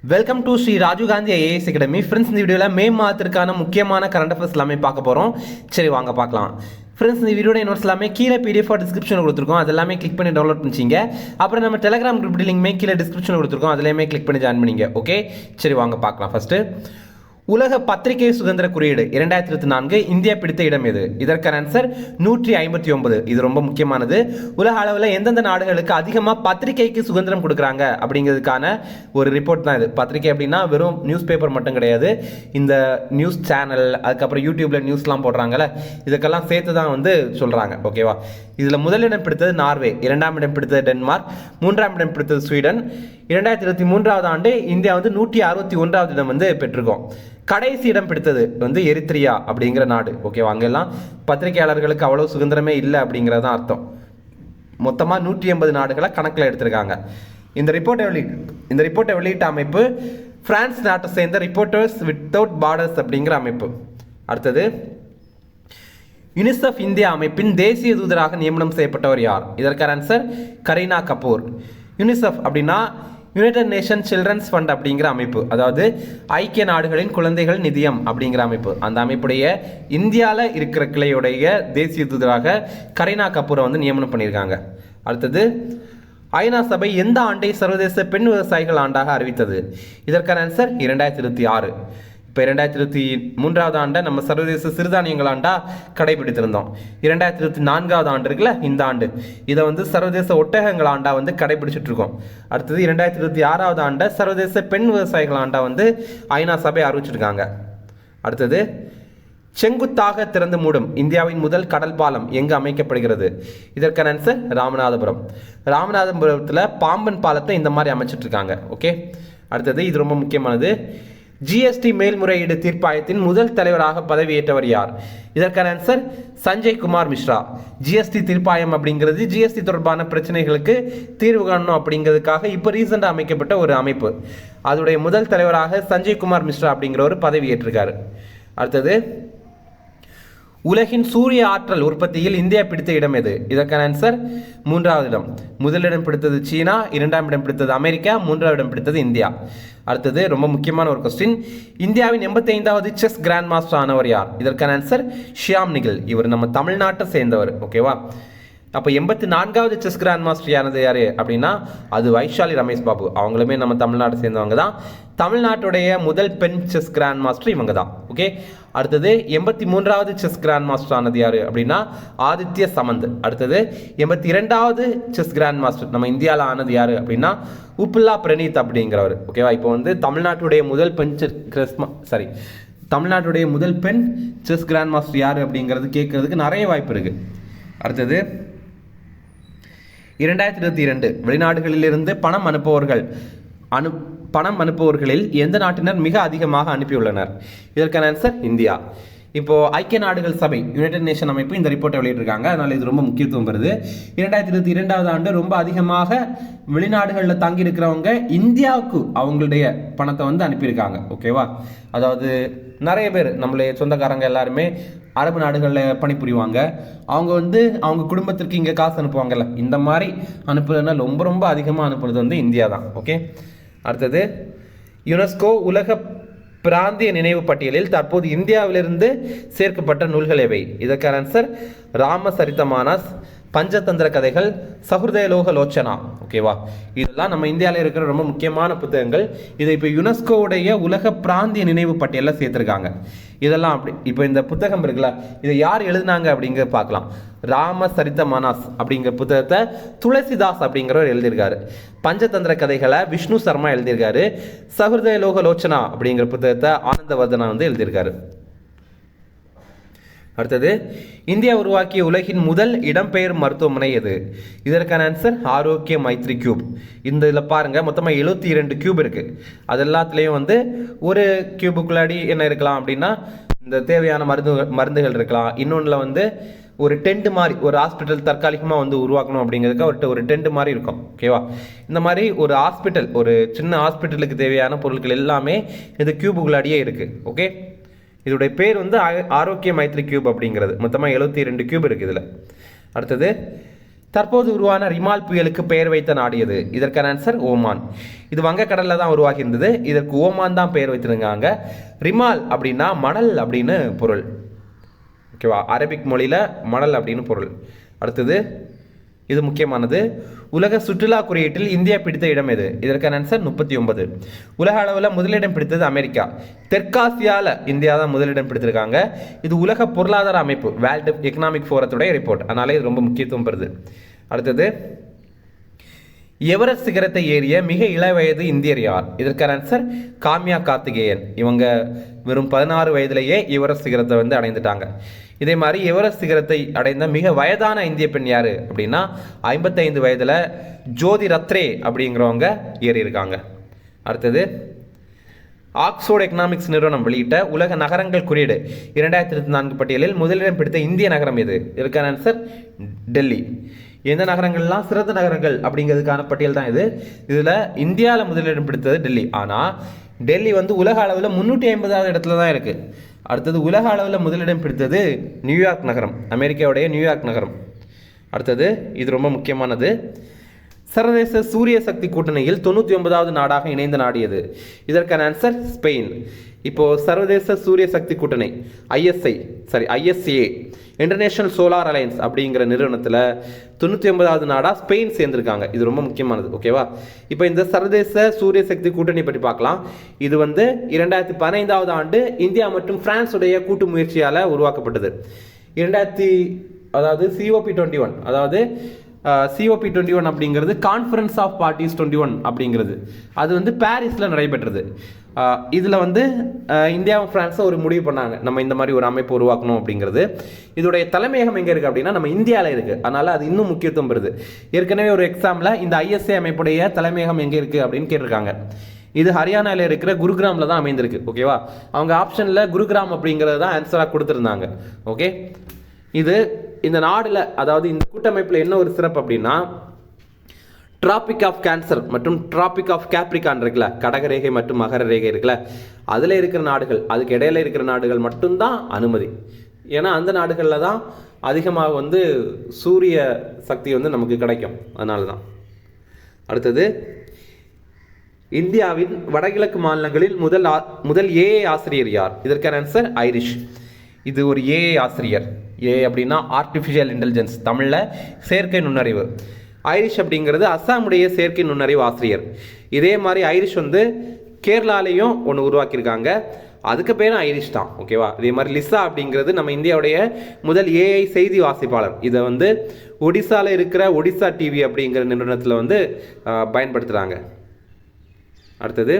Welcome to Shri Rajiv Gandhi IAS academy. Friends, இந்த வீடியோவில் மே மாதத்திற்கான முக்கியமான கரண்ட் அஃபேர்ஸ் எல்லாமே பார்க்க போகிறோம். சரி, வாங்க பார்க்கலாம். ஃப்ரெண்ட்ஸ், இந்த வீடியோட நோட்ஸ் எல்லாமே கீழே பிடிஎஃப் டிஸ்கிரிப்ஷனில் கொடுத்துருக்கோம். அது எல்லாமே கிளிக் பண்ணி டவுன்லோட் பண்ணிச்சிங்க. அப்புறம் நம்ம டெலிகிராம் குரூப் லிங்க்மே கீழே டிஸ்கிரிப்ஷனில் கொடுத்துருக்கோம். அதுலேயுமே கிளிக் பண்ணி ஜாயின் பண்ணிங்க. ஓகே, சரி வாங்க பார்க்கலாம். ஃபஸ்ட்டு, உலக பத்திரிகை சுதந்திர குறியீடு 2024 இந்தியா பிடித்த இடம் எது? இதற்கான ஆன்சர் 159. இது ரொம்ப முக்கியமானது. உலக அளவில் எந்தெந்த நாடுகளுக்கு அதிகமாக பத்திரிகைக்கு சுதந்திரம் கொடுக்குறாங்க அப்படிங்கிறதுக்கான ஒரு ரிப்போர்ட் தான் இது. பத்திரிகை அப்படின்னா வெறும் நியூஸ் பேப்பர் மட்டும் கிடையாது. இந்த நியூஸ் சேனல், அதுக்கப்புறம் யூடியூப்ல நியூஸ்லாம் போடுறாங்கல்ல, இதுக்கெல்லாம் சேர்த்து தான் வந்து சொல்றாங்க. ஓகேவா? இதில் முதலிடம் பிடித்தது நார்வே, 2ஆம் இடம் பிடித்தது டென்மார்க், 3ஆம் இடம் பிடித்தது ஸ்வீடன். 2023 ஆண்டு இந்தியா வந்து 161வது இடம் வந்து பெற்றிருக்கோம். கடைசி இடம் பிடித்தது வந்து எரித்ரியா அப்படிங்கிற நாடு. ஓகேவா? அங்கெல்லாம் பத்திரிகையாளர்களுக்கு அவ்வளவு சுதந்திரமே இல்லை அப்படிங்கிறது தான் அர்த்தம். மொத்தமாக 180 நாடுகளை கணக்கில் எடுத்திருக்காங்க. இந்த ரிப்போர்ட்டை வெளியிட்ட அமைப்பு பிரான்ஸ் நாட்டை சேர்ந்த ரிப்போர்ட்டர்ஸ் வித்தவுட் பார்டர்ஸ் அப்படிங்கிற அமைப்பு. அடுத்தது, யுனிசெஃப் இந்தியா அமைப்பின் தேசிய தூதராக நியமனம் செய்யப்பட்டவர் யார்? இதற்கான ஆன்சர் கரீனா கபூர். யுனிசெஃப் அப்படின்னா யுனைடெட் நேஷன் சில்ட்ரன்ஸ் ஃபண்ட் அப்படிங்கிற அமைப்பு, அதாவது ஐக்கிய நாடுகளின் குழந்தைகள் நிதியம் அப்படிங்கிற அமைப்பு. அந்த அமைப்புடைய இந்தியாவில் இருக்கிற கிளையுடைய தேசிய தூதராக கரீனா கபூரை வந்து நியமனம் பண்ணியிருக்காங்க. அடுத்தது, ஐநா சபை எந்த ஆண்டை சர்வதேச பெண் விவசாயிகள் ஆண்டாக அறிவித்தது? இதற்கான ஆன்சர் 2026. இப்போ 2023 ஆண்டை நம்ம சர்வதேச சிறுதானியங்கள் ஆண்டா கடைபிடித்திருந்தோம். 2024 ஆண்டு இருக்குல்ல, இந்த ஆண்டு இதை வந்து சர்வதேச ஒட்டகங்கள் ஆண்டா வந்து கடைபிடிச்சிட்டு இருக்கோம். அடுத்தது 2026 ஆண்டை சர்வதேச பெண் விவசாயிகள் ஆண்டா வந்து ஐநா சபை அறிவிச்சிருக்காங்க. அடுத்தது, செங்குத்தாக திறந்து மூடும் இந்தியாவின் முதல் கடல் பாலம் எங்கு அமைக்கப்படுகிறது? இதற்கான ஆன்சர் ராமநாதபுரம். ராமநாதபுரத்தில் பாம்பன் பாலத்தை இந்த மாதிரி அமைச்சிட்டு இருக்காங்க. ஓகே, அடுத்தது, இது ரொம்ப முக்கியமானது. ஜிஎஸ்டி மேல்முறையீடு தீர்ப்பாயத்தின் முதல் தலைவராக பதவியேற்றவர் யார்? இதற்கான ஆன்சர் சஞ்சய் குமார் மிஸ்ரா. ஜிஎஸ்டி தீர்ப்பாயம் அப்படிங்கிறது ஜிஎஸ்டி தொடர்பான பிரச்சனைகளுக்கு தீர்வு காணணும் அப்படிங்கிறதுக்காக இப்போ ரீசெண்டாக அமைக்கப்பட்ட ஒரு அமைப்பு. அதோடைய முதல் தலைவராக சஞ்சய் குமார் மிஸ்ரா அப்படிங்கிற ஒரு பதவியேற்றிருக்காரு. அடுத்தது, உலகின் சூரிய ஆற்றல் உற்பத்தியில் இந்தியா பிடித்த இடம் எது? இதற்கான ஆன்சர் 3வது இடம். முதலிடம் பிடித்தது சீனா, 2ஆம் இடம் பிடித்தது அமெரிக்கா, 3வது இடம் பிடித்தது இந்தியா. அடுத்தது, ரொம்ப முக்கியமான ஒரு கொஸ்டின். இந்தியாவின் 85வது செஸ் கிராண்ட் மாஸ்டர் ஆனவர் யார்? இதற்கான ஆன்சர் ஷியாம் நிகில். இவர் நம்ம தமிழ்நாட்டை சேர்ந்தவர். ஓகேவா? அப்போ 84வது செஸ் கிராண்ட் மாஸ்டர் யானது யாரு அப்படின்னா அது வைஷாலி ரமேஷ் பாபு. அவங்களுமே நம்ம தமிழ்நாட்டை சேர்ந்தவங்க தான். தமிழ்நாட்டுடைய முதல் பெண் செஸ் கிராண்ட் மாஸ்டர் இவங்க தான். ஓகே, அடுத்தது 83வது செஸ் கிராண்ட் மாஸ்டர் ஆனது யாரு அப்படின்னா ஆதித்ய சமந்த். அடுத்தது 82வது செஸ் கிராண்ட் மாஸ்டர் நம்ம இந்தியாவில் ஆனது யாரு அப்படின்னா உப்புல்லா பிரணீத் அப்படிங்கிறவர். ஓகேவா? இப்போ வந்து தமிழ்நாட்டுடைய முதல் பெண் செஸ் கிராண்ட் மாஸ்டர் யாரு அப்படிங்கிறது கேட்கறதுக்கு நிறைய வாய்ப்பு இருக்கு. அடுத்தது, 2022 வெளிநாடுகளிலிருந்து பணம் அனுப்புபவர்களில் எந்த நாட்டினர் மிக அதிகமாக அனுப்பியுள்ளனர்? இதற்கான ஆன்சர் இந்தியா. இப்போ ஐக்கிய நாடுகள் சபை, யுனைடெட் நேஷன் அமைப்பு இந்த ரிப்போர்ட்டை வெளியிட்டிருக்காங்க. அதனால இது ரொம்ப முக்கியத்துவம் வருது. 2022 ஆண்டு ரொம்ப அதிகமாக வெளிநாடுகளில் தங்கி இருக்கிறவங்க இந்தியாவுக்கு அவங்களுடைய பணத்தை வந்து அனுப்பியிருக்காங்க. ஓகேவா? அதாவது நிறைய பேர் நம்மளுடைய சொந்தக்காரங்க எல்லாருமே அரபு நாடுகளில் பணிபுரிவாங்க. அவங்க வந்து அவங்க குடும்பத்திற்கு இங்கே காசு அனுப்புவாங்கல்ல, இந்த மாதிரி அனுப்புறதுனா ரொம்ப ரொம்ப அதிகமாக அனுப்புறது வந்து இந்தியா தான். ஓகே, அடுத்தது, யுனெஸ்கோ உலக பிராந்திய நினைவு பட்டியலில் தற்போது இந்தியாவிலிருந்து சேர்க்கப்பட்ட நூல்கள் எவை? இதற்கான ஆன்சர் ராமசரிதமானஸ், பஞ்சதந்திர கதைகள், சஹுர்தயலோக லோச்சனா. ஓகேவா? இதெல்லாம் நம்ம இந்தியாவில் இருக்கிற ரொம்ப முக்கியமான புத்தகங்கள். இதை இப்போ யுனெஸ்கோவுடைய உலக பிராந்திய நினைவு பட்டியலில் சேர்த்துருக்காங்க. இதெல்லாம் அப்படி இப்போ இந்த புத்தகம் இருக்குல்ல, இதை யார் எழுதினாங்க அப்படிங்கிற பார்க்கலாம். ராமசரிதமானஸ் அப்படிங்கிற புத்தகத்தை துளசிதாஸ் அப்படிங்கிறவர் எழுதியிருக்காரு. பஞ்சதந்திர கதைகளை விஷ்ணு சர்மா எழுதியிருக்காரு. சஹுர்தயலோக லோச்சனா அப்படிங்கிற புத்தகத்தை ஆனந்தவர்தனா வந்து எழுதியிருக்காரு. அடுத்தது, இந்தியா உருவாக்கிய உலகின் முதல் இடம்பெயர் மருத்துவமனை எது? இதற்கான ஆன்சர் ஆரோக்கிய மைத்ரி கியூப். இந்த இதில் பாருங்கள், மொத்தமாக 72 கியூப் இருக்குது. அது எல்லாத்துலேயும் வந்து ஒரு கியூபுக்குள்ளாடி என்ன இருக்கலாம் அப்படின்னா இந்த தேவையான மருந்துகள் இருக்கலாம். இன்னொன்றில் வந்து ஒரு டென்ட் மாதிரி ஒரு ஹாஸ்பிட்டல் தற்காலிகமாக வந்து உருவாக்கணும் அப்படிங்கிறதுக்கு ஒரு டென்ட் மாதிரி இருக்கும். ஓகேவா? இந்த மாதிரி ஒரு ஹாஸ்பிட்டல், ஒரு சின்ன ஹாஸ்பிட்டலுக்கு தேவையான பொருட்கள் எல்லாமே இந்த கியூபுக்குள்ளாடியே இருக்குது. ஓகே, இதோடைய பேர் வந்து ஆரோக்கிய மைத்ரி கியூப் அப்படிங்கிறது. மொத்தமாக 72 கியூப் இருக்குது இதில். அடுத்தது, தற்போது உருவான ரிமால் புயலுக்கு பெயர் வைத்த நாடு எது? இதற்கான ஆன்சர் ஓமான். இது வங்கக்கடலில் தான் உருவாகி இருந்தது. இதற்கு ஓமான் தான் பெயர் வைத்திருக்காங்க. ரிமால் அப்படின்னா மணல் அப்படின்னு பொருள். ஓகேவா? அரபிக் மொழியில் மணல் அப்படின்னு பொருள். அடுத்தது, இது முக்கியமானது. உலக சுற்றுலா குறியீட்டில் இந்தியா பிடித்த இடம் எது? இதற்கான ஆன்சர் 39. உலக அளவில் முதலிடம் பிடித்தது அமெரிக்கா. தெற்காசியாவில் இந்தியா தான் முதலிடம் பிடித்திருக்காங்க. இது உலக பொருளாதார அமைப்பு வேர்ல்டு எக்கனாமிக் ஃபோரத்துடைய ரிப்போர்ட், அதனால இது ரொம்ப முக்கியத்துவம் பெறுது. அடுத்தது, எவரெஸ்ட் சிகரத்தை ஏறிய மிக இளவயது இந்தியர் யார்? இதற்கான ஆன்சர் காம்யா கார்த்திகேயன். இவங்க வெறும் 16 வயதிலேயே எவரெஸ்ட் சிகரத்தை அடைந்துட்டாங்க. இதே மாதிரி எவரெஸ்ட் சிகரத்தை அடைந்த மிக வயதான இந்திய பெண் யாரு அப்படின்னா 55 வயதில் ஜோதி ரத்ரே அப்படிங்கிறவங்க ஏறி இருக்காங்க. அடுத்தது, ஆக்ஸ்போர்ட் எக்கனாமிக்ஸ் நிறுவனம் வெளியிட்ட உலக நகரங்கள் குறியீடு 2024 பட்டியலில் முதலிடம் பிடித்த இந்திய நகரம் எது? இதற்கான ஆன்சர் டெல்லி. எந்த நகரங்கள்லாம் சிறந்த நகரங்கள் அப்படிங்கிறதுக்கான பட்டியல் தான் இது. இதில் இந்தியாவில் முதலிடம் பிடித்தது டெல்லி. ஆனால் டெல்லி உலக அளவில் 350வது இடத்துல தான் இருக்குது. அடுத்தது, உலக அளவில் முதலிடம் பிடித்தது நியூயார்க் நகரம், அமெரிக்காவுடைய நியூயார்க் நகரம். அடுத்தது, இது ரொம்ப முக்கியமானது. சர்வதேச சூரிய சக்தி கூட்டணியில் 99வது நாடாக இணைந்த நாடு எது? இதற்கான ஆன்சர் ஸ்பெயின். இப்போது சர்வதேச சூரிய சக்தி கூட்டணி ஐஎஸ்ஏ இன்டர்நேஷனல் சோலார் அலையன்ஸ் அப்படிங்கிற நிறுவனத்தில் 99வது நாடாக ஸ்பெயின் சேர்ந்திருக்காங்க. இது ரொம்ப முக்கியமானது. ஓகேவா? இப்போ இந்த சர்வதேச சூரிய சக்தி கூட்டணி பற்றி பார்க்கலாம். இது 2015வது ஆண்டு இந்தியா மற்றும் பிரான்ஸ் உடைய கூட்டு முயற்சியால் உருவாக்கப்பட்டது. அதாவது COP21, அதாவது COP21 அப்படிங்கிறது கான்ஃபரன்ஸ் ஆஃப் பார்ட்டிஸ் 21 அப்படிங்கிறது அது பாரிஸில் நடைபெற்றது. இதில் இந்தியாவும் பிரான்ஸும் ஒரு முடிவு பண்ணாங்க, நம்ம இந்த மாதிரி ஒரு அமைப்பு உருவாக்கணும் அப்படிங்கிறது. இதோடைய தலைமையகம் எங்கே இருக்குது அப்படின்னா நம்ம இந்தியாவில் இருக்குது. அதனால் அது இன்னும் முக்கியத்துவம் பெறுது. ஏற்கனவே ஒரு எக்ஸாமில் இந்த ISA அமைப்புடைய தலைமையகம் எங்கே இருக்குது அப்படின்னு கேட்டிருக்காங்க. இது ஹரியானாவில் இருக்கிற குருகிராமில் தான் அமைந்திருக்கு. ஓகேவா? அவங்க ஆப்ஷனில் குருகிராம் அப்படிங்கிறது தான் ஆன்சராக கொடுத்துருந்தாங்க. ஓகே, இது இந்த நாடில், அதாவது இந்த கூட்டமைப்பில் என்ன ஒரு சிறப்பு அப்படின்னா டிராபிக் ஆஃப் கேன்சர் மற்றும் டிராபிக் ஆஃப் கேப்ரிகான் இருக்குல்ல, கடகரேகை மற்றும் மகர ரேகை இருக்குல்ல, அதில் இருக்கிற நாடுகள், அதுக்கு இடையில இருக்கிற நாடுகள் மட்டும்தான் அனுமதி. ஏன்னா அந்த நாடுகளில் தான் அதிகமாக சூரிய சக்தி நமக்கு கிடைக்கும். அதனால தான். அடுத்தது, இந்தியாவின் வடகிழக்கு மாநிலங்களில் முதல் ஏஏ ஆசிரியர் யார்? இதற்கான ஆன்சர் ஐரிஷ். இது ஒரு ஏஏ ஆசிரியர். அப்படின்னா ஆர்டிஃபிஷியல் இன்டெலிஜென்ஸ், தமிழில் செயற்கை நுண்ணறிவு. ஐரிஷ் அப்படிங்கிறது அஸ்ஸாமுடைய செயற்கை நுண்ணறிவு ஆசிரியர். இதே மாதிரி ஐரிஷ் கேரளாலையும் ஒன்று உருவாக்கியிருக்காங்க, அதுக்கு பேரும் ஐரிஷ் தான். ஓகேவா? இதே மாதிரி லிசா அப்படிங்கிறது நம்ம இந்தியாவுடைய முதல் ஏஐ செய்தி வாசிப்பாளர். இதை ஒடிசாவில் இருக்கிற ஒடிசா டிவி அப்படிங்கிற நிறுவனத்தில் பயன்படுத்துகிறாங்க. அடுத்தது,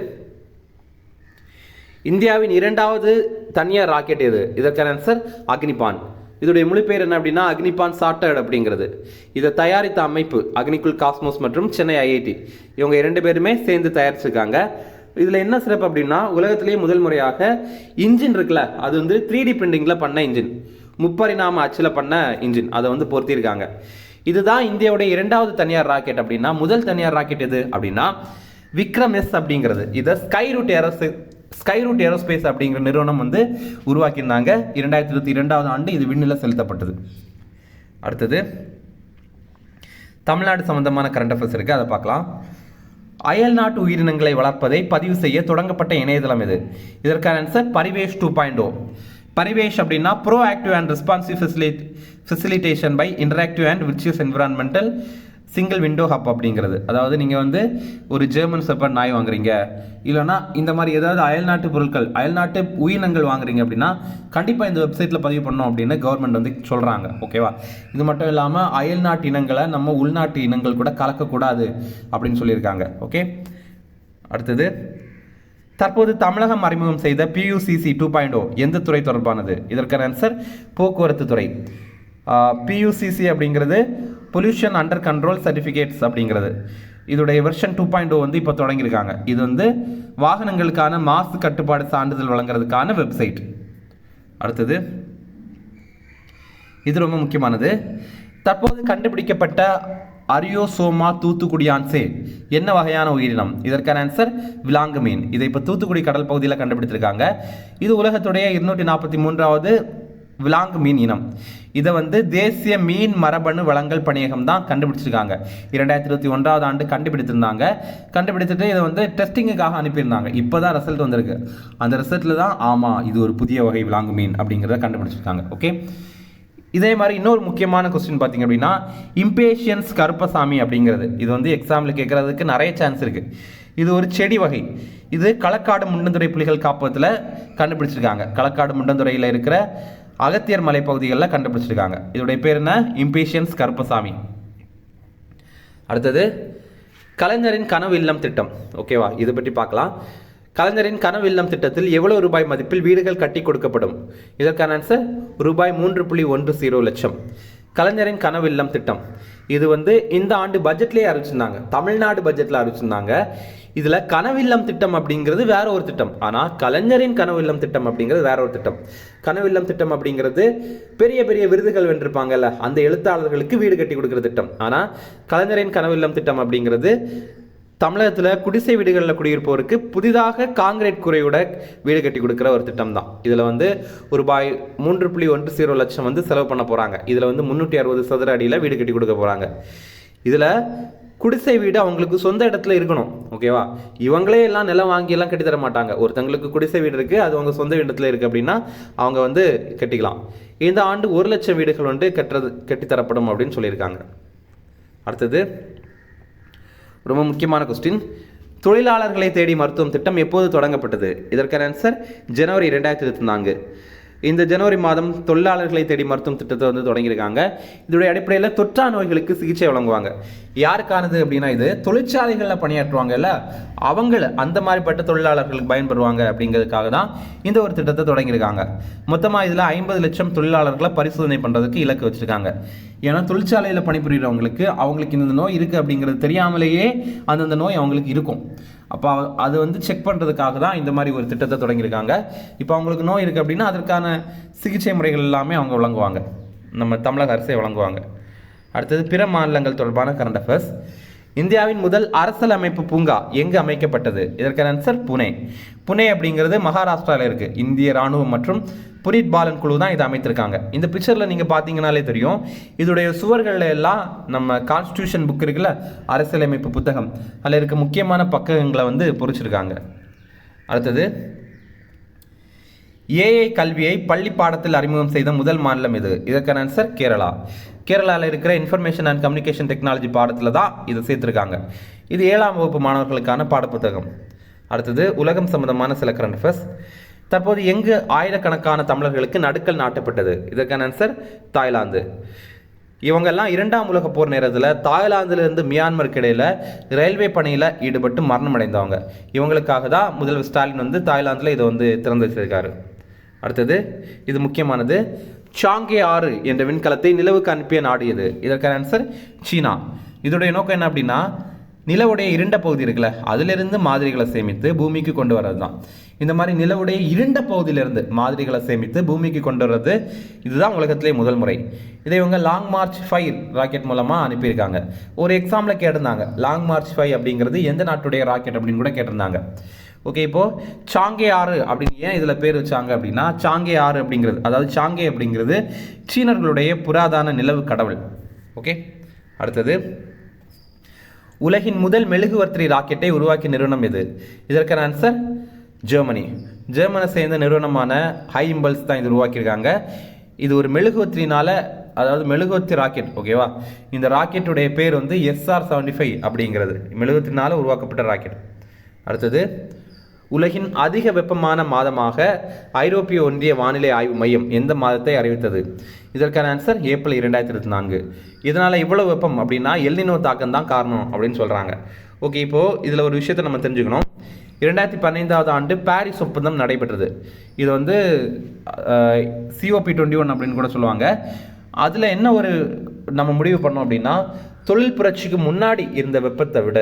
இந்தியாவின் 2வது தனியார் ராக்கெட் எது? இதற்கான ஆன்சர் அக்னிபான். இதோடைய மொழிபெயர் என்ன அப்படின்னா அக்னிபான் சார்ட்டர்ட் அப்படிங்கிறது. இதை தயாரித்த அமைப்பு அக்னிகுல் காஸ்மோஸ் மற்றும் சென்னை IIT, இவங்க 2 பேருமே சேர்ந்து தயாரிச்சிருக்காங்க. இதில் என்ன சிறப்பு அப்படின்னா உலகத்திலேயே முதல் முறையாக இன்ஜின் இருக்குல்ல, அது 3D பிரிண்டிங்கில் பண்ண இன்ஜின், முப்பரிணாம அச்சில் பண்ண இன்ஜின், அதை பொருத்தியிருக்காங்க. இதுதான் இந்தியாவுடைய 2வது தனியார் ராக்கெட். அப்படின்னா முதல் தனியார் ராக்கெட் எது அப்படின்னா விக்ரம் S அப்படிங்கிறது. இதை ஸ்கைரூட் ஏரோஸ்பேஸ் அப்படிங்கிற நிறுவனம் உருவாக்கியிருந்தாங்க. 2022வது ஆண்டு இது விண்ணில் செலுத்தப்பட்டது. அடுத்தது, தமிழ்நாடு சம்பந்தமான கரண்ட் அஃபேர்ஸ் இருக்குது, அதை பார்க்கலாம். அயல் நாட்டு உயிரினங்களை வளர்ப்பதை பதிவு செய்ய தொடங்கப்பட்ட இணையதளம் எது? இதற்கான ஆன்சர் பரிவேஷ் 2.0. பரிவேஷ் அப்படின்னா proactive and responsive facilitation by interactive and virtuous environmental single window hub அப்படிங்கிறது. அதாவது நீங்கள் ஒரு ஜெர்மன் ஷெப்பர்ட் நாய் வாங்குறீங்க, இல்லைனா இந்த மாதிரி ஏதாவது அயல்நாட்டு பொருட்கள், அயல்நாட்டு உயிரினங்கள் வாங்குறீங்க அப்படின்னா கண்டிப்பாக இந்த வெப்சைட்டில் பதிவு பண்ணோம் அப்படின்னு கவர்மெண்ட் சொல்கிறாங்க. ஓகேவா? இது மட்டும் இல்லாமல் அயல்நாட்டு இனங்களை நம்ம உள்நாட்டு இனங்கள் கூட கலக்கக்கூடாது அப்படின்னு சொல்லியிருக்காங்க. ஓகே. அடுத்தது, தற்போது தமிழகம் அறிமுகம் செய்த PUCC 2.0 எந்த துறை தொடர்பானது? இதற்கான ஆன்சர் போக்குவரத்து துறை. PUCC அப்படிங்கிறது பொல்யூஷன் அண்டர் கண்ட்ரோல் சர்டிஃபிகேட்ஸ் அப்படிங்கிறது. இதோடைய வெர்ஷன் 2.0 இப்போ தொடங்கியிருக்காங்க. இது வாகனங்களுக்கான மாசு கட்டுப்பாடு சான்றிதழ் வழங்குறதுக்கான வெப்சைட். அடுத்தது, இது ரொம்ப முக்கியமானது. தற்போது கண்டுபிடிக்கப்பட்ட அரியோசோமா தூத்துக்குடியான்சே என்ன வகையான உயிரினம்? இதற்கான ஆன்சர் விலாங்கு மீன். இதை இப்போ தூத்துக்குடி கடல் பகுதியில் கண்டுபிடித்திருக்காங்க. இது உலகத்துடைய 243வது விலாங்கு மீன் இனம். இதை வந்து தேசிய மீன் மரபணு வளங்கள் பணியகம் தான் கண்டுபிடிச்சிருக்காங்க. 2021 ஆண்டு கண்டுபிடித்திருந்தாங்க. கண்டுபிடிச்சிட்டு இதை வந்து டெஸ்டிங்குக்காக அனுப்பியிருந்தாங்க. இப்போ தான் ரிசல்ட் வந்திருக்கு. அந்த ரிசல்ட்டில் தான் ஆமாம் இது ஒரு புதிய வகை விலாங்கு மீன் அப்படிங்கிறத கண்டுபிடிச்சிருக்காங்க. ஓகே, இதே மாதிரி இன்னொரு முக்கியமான கொஸ்டின் பார்த்தீங்க அப்படின்னா இம்பேஷியன்ஸ் கருப்பசாமி அப்படிங்கிறது. இது வந்து எக்ஸாம்பிள் கேட்கறதுக்கு நிறைய சான்ஸ் இருக்குது. இது ஒரு செடி வகை. இது களக்காடு முண்டந்துறை புலிகள் காப்பகத்தில் கண்டுபிடிச்சிருக்காங்க. களக்காடு முண்டந்துறையில் இருக்கிற அகத்தியர் மலை பகுதிகளில் கண்டுபிடிச்சிருக்காங்க. இதோடைய பேர் என்ன? இம்பேஷியன்ஸ் கருப்பசாமி. அடுத்தது கலைஞரின் கனவு இல்லம் திட்டம். ஓகேவா, இதை பற்றி பார்க்கலாம். கலைஞரின் கனவு இல்லம் திட்டத்தில் எவ்வளவு ரூபாய் மதிப்பில் வீடுகள் கட்டி கொடுக்கப்படும்? இதற்கான ஆன்சர் ரூபாய் 3.10 லட்சம். கலைஞரின் கனவு இல்லம் திட்டம் இது வந்து இந்த ஆண்டு பட்ஜெட்லேயே அறிவிச்சிருந்தாங்க. தமிழ்நாடு பட்ஜெட்டில் அறிவிச்சிருந்தாங்க. இதில் கனவில்லம் திட்டம் அப்படிங்கிறது வேற ஒரு திட்டம். ஆனால் கலைஞரின் கனவில்லம் திட்டம் அப்படிங்கிறது வேற ஒரு திட்டம். கனவில்லம் திட்டம் அப்படிங்கிறது பெரிய பெரிய விருதுகள் வென்றிருப்பாங்கல்ல அந்த எழுத்தாளர்களுக்கு வீடு கட்டி கொடுக்குற திட்டம். ஆனால் கலைஞரின் கனவில்லம் திட்டம் அப்படிங்கிறது தமிழகத்தில் குடிசை வீடுகளில் குடியிருப்போருக்கு புதிதாக காங்கிரீட் குறையோட வீடு கட்டி கொடுக்குற ஒரு திட்டம் தான். இதில் வந்து ரூபாய் 3.10 லட்சம் வந்து செலவு பண்ண போகிறாங்க. இதில் வந்து 360 சதுர அடியில் வீடு கட்டி கொடுக்க போகிறாங்க. இதில் குடிசை வீடு அவங்களுக்கு சொந்த இடத்துல இருக்கணும். ஓகேவா, இவங்களே எல்லாம் நிலம் வாங்கி எல்லாம் கட்டி தர மாட்டாங்க. ஒருத்தங்களுக்கு குடிசை வீடு இருக்குது, அது அவங்க சொந்த இடத்துல இருக்குது அப்படின்னா அவங்க வந்து கட்டிக்கலாம். இந்த ஆண்டு 1 லட்சம் வீடுகள் வந்து கட்டித்தரப்படும் அப்படின்னு சொல்லியிருக்காங்க. அடுத்தது ரொம்ப முக்கியமான கொஸ்டின், தொழிலாளர்களை தேடி மருத்துவம் திட்டம் எப்போது தொடங்கப்பட்டது? இதற்கான ஆன்சர் ஜனவரி 2024. இந்த ஜனவரி மாதம் தொழிலாளர்களை தேடி மருத்துவம் திட்டத்தை வந்து தொடங்கியிருக்காங்க. இதோடைய அடிப்படையில் தொற்றா நோய்களுக்கு சிகிச்சை வழங்குவாங்க. யாருக்கானது அப்படின்னா இது தொழிற்சாலைகளில் பணியாற்றுவாங்கல்ல அவங்கள அந்த மாதிரிப்பட்ட தொழிலாளர்களுக்கு பயன்படுவாங்க அப்படிங்கிறதுக்காக தான் இந்த ஒரு திட்டத்தை தொடங்கியிருக்காங்க. மொத்தமாக இதில் 50 லட்சம் தொழிலாளர்களை பரிசோதனை பண்ணுறதுக்கு இலக்கு வச்சுருக்காங்க. ஏன்னா தொழிற்சாலையில் பணிபுரிகிறவங்களுக்கு அவங்களுக்கு இந்த நோய் இருக்குது அப்படிங்கிறது தெரியாமலேயே அந்தந்த நோய் அவங்களுக்கு இருக்கும். அப்போ அது வந்து செக் பண்ணுறதுக்காக தான் இந்த மாதிரி ஒரு திட்டத்தை தொடங்கியிருக்காங்க. இப்போ அவங்களுக்கு நோய் இருக்குது அப்படின்னா அதற்கான சிகிச்சை முறைகள் எல்லாமே அவங்க வழங்குவாங்க. நம்ம தமிழக அரசே வழங்குவாங்க. அடுத்தது பிற மாநிலங்கள் தொடர்பான கரண்ட் அஃபேர்ஸ். இந்தியாவின் முதல் அரசியல் அமைப்பு பூங்கா எங்கு அமைக்கப்பட்டது? இதற்கான ஆன்சர் புனே. புனே அப்படிங்கிறது மகாராஷ்டிராவில் இருக்குது. இந்திய இராணுவம் மற்றும் புனித் பாலன் குழு தான் இதை அமைத்திருக்காங்க. இந்த பிக்சரில் நீங்கள் பார்த்தீங்கன்னாலே தெரியும். இதோடைய சுவர்களில் எல்லாம் நம்ம கான்ஸ்டியூஷன் புக் இருக்குல்ல, அரசியலமைப்பு புத்தகம், அதில் இருக்க முக்கியமான பக்கங்களை வந்து பொறிச்சிருக்காங்க. அடுத்தது ஏஐ கல்வியை பள்ளி பாடத்தில் அறிமுகம் செய்த முதல் மாநிலம் இது? இதற்கான ஆன்சர் கேரளா. கேரளாவில் இருக்கிற இன்ஃபர்மேஷன் அண்ட் கம்யூனிகேஷன் டெக்னாலஜி பாடத்தில் தான் இதை சேர்த்துருக்காங்க. இது 7ஆம் வகுப்பு மாணவர்களுக்கான பாடப்புத்தகம். அடுத்தது உலகம் சம்பந்தமான சில கரண்ட் அஃபேர்ஸ். தற்போது எங்கு ஆயிரக்கணக்கான தமிழர்களுக்கு நடுக்கல் நாட்டப்பட்டது? இதற்கான ஆன்சர் தாய்லாந்து. இவங்கெல்லாம் 2ஆம் உலக போர் நேரத்தில் தாய்லாந்திலிருந்து மியான்மருக்கு இடையில் ரயில்வே பணியில் ஈடுபட்டு மரணம் அடைந்தவங்க. இவங்களுக்காக தான் முதல்வர் ஸ்டாலின் வந்து தாய்லாந்தில் இதை வந்து திறந்து வச்சிருக்காரு. அடுத்தது இது முக்கியமானது, சாங்கே 6 என்ற விண்கலத்தை நிலவுக்கு அனுப்பிய நாடு எது? இதற்கான ஆன்சர் சீனா. இதோடைய நோக்கம் என்ன அப்படின்னா நிலவுடைய இருண்ட பகுதி இருக்குல்ல அதிலிருந்து மாதிரிகளை சேமித்து பூமிக்கு கொண்டு வர்றது தான். இந்த மாதிரி நிலவுடைய இருண்ட பகுதியிலிருந்து மாதிரிகளை சேமித்து பூமிக்கு கொண்டு வர்றது இதுதான் உலகத்திலே முதல் முறை. இதை இவங்க லாங் மார்ச் 5 ராக்கெட் மூலமாக அனுப்பியிருக்காங்க. ஒரு எக்ஸாமில் கேட்டிருந்தாங்க லாங் மார்ச் 5 அப்படிங்கிறது எந்த நாட்டுடைய ராக்கெட் அப்படின்னு கூட கேட்டிருந்தாங்க. ஓகே, இப்போது சாங்கே 6 அப்படின்னு ஏன் இதில் பேர் வச்சாங்க அப்படின்னா சாங்கே 6 அப்படிங்கிறது, அதாவது சாங்கே அப்படிங்கிறது சீனர்களுடைய புராதன நிலவு கடவுள். ஓகே, அடுத்தது உலகின் முதல் மெழுகுவர்த்தி ராக்கெட்டை உருவாக்கிய நிறுவனம் எது? இதற்கான ஆன்சர் ஜெர்மனி. ஜெர்மனை சேர்ந்த நிறுவனமான ஹை இம்பல்ஸ் தான் இது உருவாக்கியிருக்காங்க. இது ஒரு மெழுகுவர்த்தினால, அதாவது மெழுகுவர்த்தி ராக்கெட். ஓகேவா, இந்த ராக்கெட்டுடைய பேர் வந்து SR-75 அப்படிங்கிறது மெழுகுவர்த்தினால உருவாக்கப்பட்ட ராக்கெட். அடுத்தது உலகின் அதிக வெப்பமான மாதமாக ஐரோப்பிய ஒன்றிய வானிலை ஆய்வு மையம் எந்த மாதத்தை அறிவித்தது? இதற்கான ஆன்சர் ஏப்ரல் 2024. இதனால் இவ்வளவு வெப்பம் அப்படின்னா எல்னினோ தாக்கம் தான் காரணம் அப்படின்னு சொல்கிறாங்க. ஓகே, இப்போது இதில் ஒரு விஷயத்தை நம்ம தெரிஞ்சுக்கணும். 2015ஆம் ஆண்டு பாரிஸ் ஒப்பந்தம் நடைபெற்றது. இது வந்து COP21 அப்படின்னு கூட சொல்லுவாங்க. அதில் என்ன ஒரு நம்ம முடிவு பண்ணோம் அப்படின்னா தொழில் புரட்சிக்கு முன்னாடி இருந்த வெப்பத்தை விட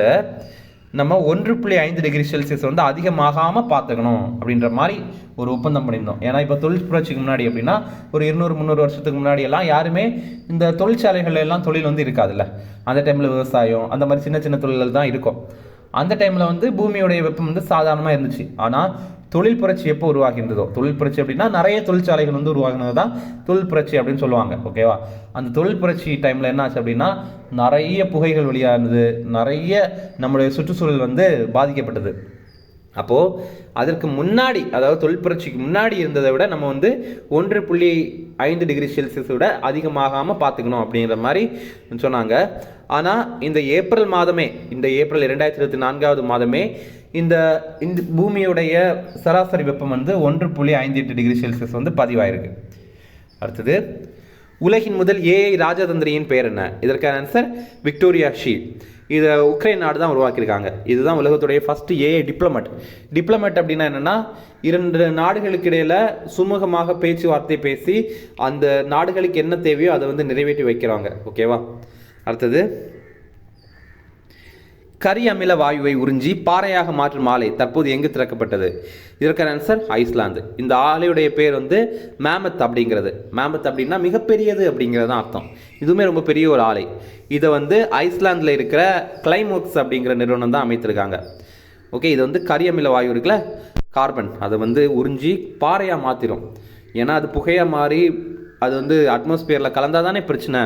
நம்ம 1.5 டிகிரி செல்சியஸ் வந்து அதிகமாகாமல் பார்த்துக்கணும் அப்படின்ற மாதிரி ஒரு ஒப்பந்தம் பண்ணியிருந்தோம். ஏன்னா இப்போ தொழில் புரட்சிக்கு முன்னாடி அப்படின்னா ஒரு 200-300 வருஷத்துக்கு முன்னாடி எல்லாம் யாருமே இந்த தொழிற்சாலைகள் எல்லாம் தொழில் வந்து இருக்காதுல்ல. அந்த டைமில் விவசாயம் அந்த மாதிரி சின்ன சின்ன தொழில்கள் தான் இருக்கும். அந்த டைமில் வந்து பூமியோடைய வெப்பம் வந்து சாதாரணமாக இருந்துச்சு. ஆனால் தொழில் புரட்சி எப்போ உருவாகின்றதோ, தொழில் புரட்சி அப்படின்னா நிறைய தொழிற்சாலைகள் வந்து உருவாகினது தான் தொழில் புரட்சி அப்படின்னு சொல்லுவாங்க. ஓகேவா? அந்த தொழில் புரட்சி டைமில் என்ன ஆச்சு அப்படின்னா நிறைய புகைகள் வெளியானது, நிறைய நம்மளுடைய சுற்றுச்சூழல் வந்து பாதிக்கப்பட்டது. அப்போது அதற்கு முன்னாடி, அதாவது தொழில் புரட்சிக்கு முன்னாடி இருந்ததை விட நம்ம வந்து 1.5 டிகிரி செல்சியஸை விட அதிகமாகாமல் பார்த்துக்கணும் அப்படிங்கிற மாதிரி சொன்னாங்க. ஆனால் இந்த ஏப்ரல் 2024 மாதமே இந்த பூமியுடைய சராசரி வெப்பம் வந்து 1.58 டிகிரி செல்சியஸ் வந்து பதிவாயிருக்கு. அடுத்தது, உலகின் முதல் ஏஐ ராஜதந்திரியின் பெயர் என்ன? இதற்கான ஆன்சர் விக்டோரியா ஷீ. இதை உக்ரைன் நாடு தான் உருவாக்கியிருக்காங்க. இதுதான் உலகத்துடைய ஃபர்ஸ்ட் ஏஐ டிப்ளமேட் அப்படின்னா என்னென்னா, 2 நாடுகளுக்கு இடையில் சுமூகமாக பேச்சுவார்த்தை பேசி அந்த நாடுகளுக்கு என்ன தேவையோ அதை வந்து நிறைவேற்றி வைக்கிறாங்க. ஓகேவா? அடுத்தது, கரி அமில வாயுவை உறிஞ்சி பாறையாக மாற்றும் ஆலை தற்போது எங்கு திறக்கப்பட்டது? இதற்கான ஆன்சர் ஐஸ்லாந்து. இந்த ஆலையுடைய பேர் வந்து மேமத் அப்படிங்கிறது. மேமத் அப்படின்னா மிகப்பெரியது அப்படிங்கிறது தான் அர்த்தம். இதுவுமே ரொம்ப பெரிய ஒரு ஆலை. இதை வந்து ஐஸ்லாந்தில் இருக்கிற கிளைமோக்ஸ் அப்படிங்கிற நிறுவனம் தான் அமைத்திருக்காங்க. ஓகே, இது வந்து கரி அமில வாயு இருக்குல்ல, கார்பன், அதை வந்து உறிஞ்சி பாறையாக மாற்றிடும். ஏன்னா அது புகையாக மாறி அது வந்து அட்மாஸ்பியரில் கலந்தால் தானே பிரச்சனை.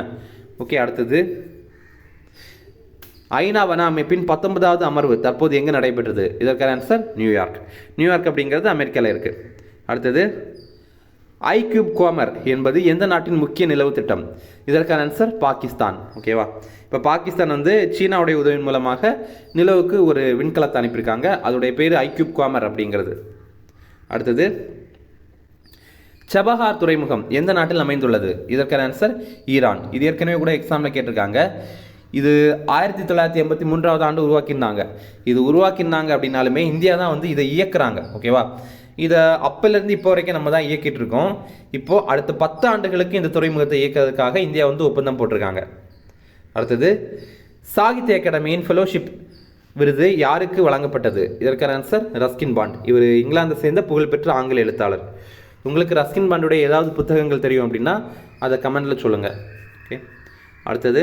ஓகே, அடுத்தது, ஐநா வன அமைப்பின் 19வது அமர்வு தற்போது எங்கே நடைபெற்றது? இதற்கான ஆன்சர் நியூயார்க் அப்படிங்கிறது அமெரிக்காவில் இருக்குது. அடுத்தது, ஐக்யூப் கோமர் என்பது எந்த நாட்டின் முக்கிய நிலவு திட்டம்? இதற்கான ஆன்சர் பாகிஸ்தான். ஓகேவா? இப்போ பாகிஸ்தான் வந்து சீனாவுடைய உதவியின் மூலமாக நிலவுக்கு ஒரு விண்கலத்தை அனுப்பியிருக்காங்க. அதோடைய பேர் ஐக்யூப் கோமர் அப்படிங்கிறது. அடுத்தது, சபஹார் துறைமுகம் எந்த நாட்டில் அமைந்துள்ளது? இதற்கான ஆன்சர் ஈரான். இது ஏற்கனவே கூட எக்ஸாமில் கேட்டிருக்காங்க. இது 1983 ஆண்டு உருவாக்கியிருந்தாங்க. இது உருவாக்கியிருந்தாங்க அப்படின்னாலுமே இந்தியா தான் வந்து இதை இயக்குறாங்க. ஓகேவா? இதை அப்போலேருந்து இப்போ வரைக்கும் நம்ம தான் இயக்கிட்டு இருக்கோம். இப்போது அடுத்த 10 ஆண்டுகளுக்கு இந்த துறைமுகத்தை இயக்கிறதுக்காக இந்தியா வந்து ஒப்பந்தம் போட்டிருக்காங்க. அடுத்தது, சாகித்ய அகாடமியின் ஃபெலோஷிப் விருது யாருக்கு வழங்கப்பட்டது? இதற்கான ஆன்சர் ரஸ்கின் பாண்ட். இவர் இங்கிலாந்தை சேர்ந்த புகழ்பெற்ற ஆங்கில எழுத்தாளர். உங்களுக்கு ரஸ்கின் பாண்டுடைய ஏதாவது புத்தகங்கள் தெரியும் அப்படின்னா அதை கமெண்டில் சொல்லுங்கள். ஓகே, அடுத்தது,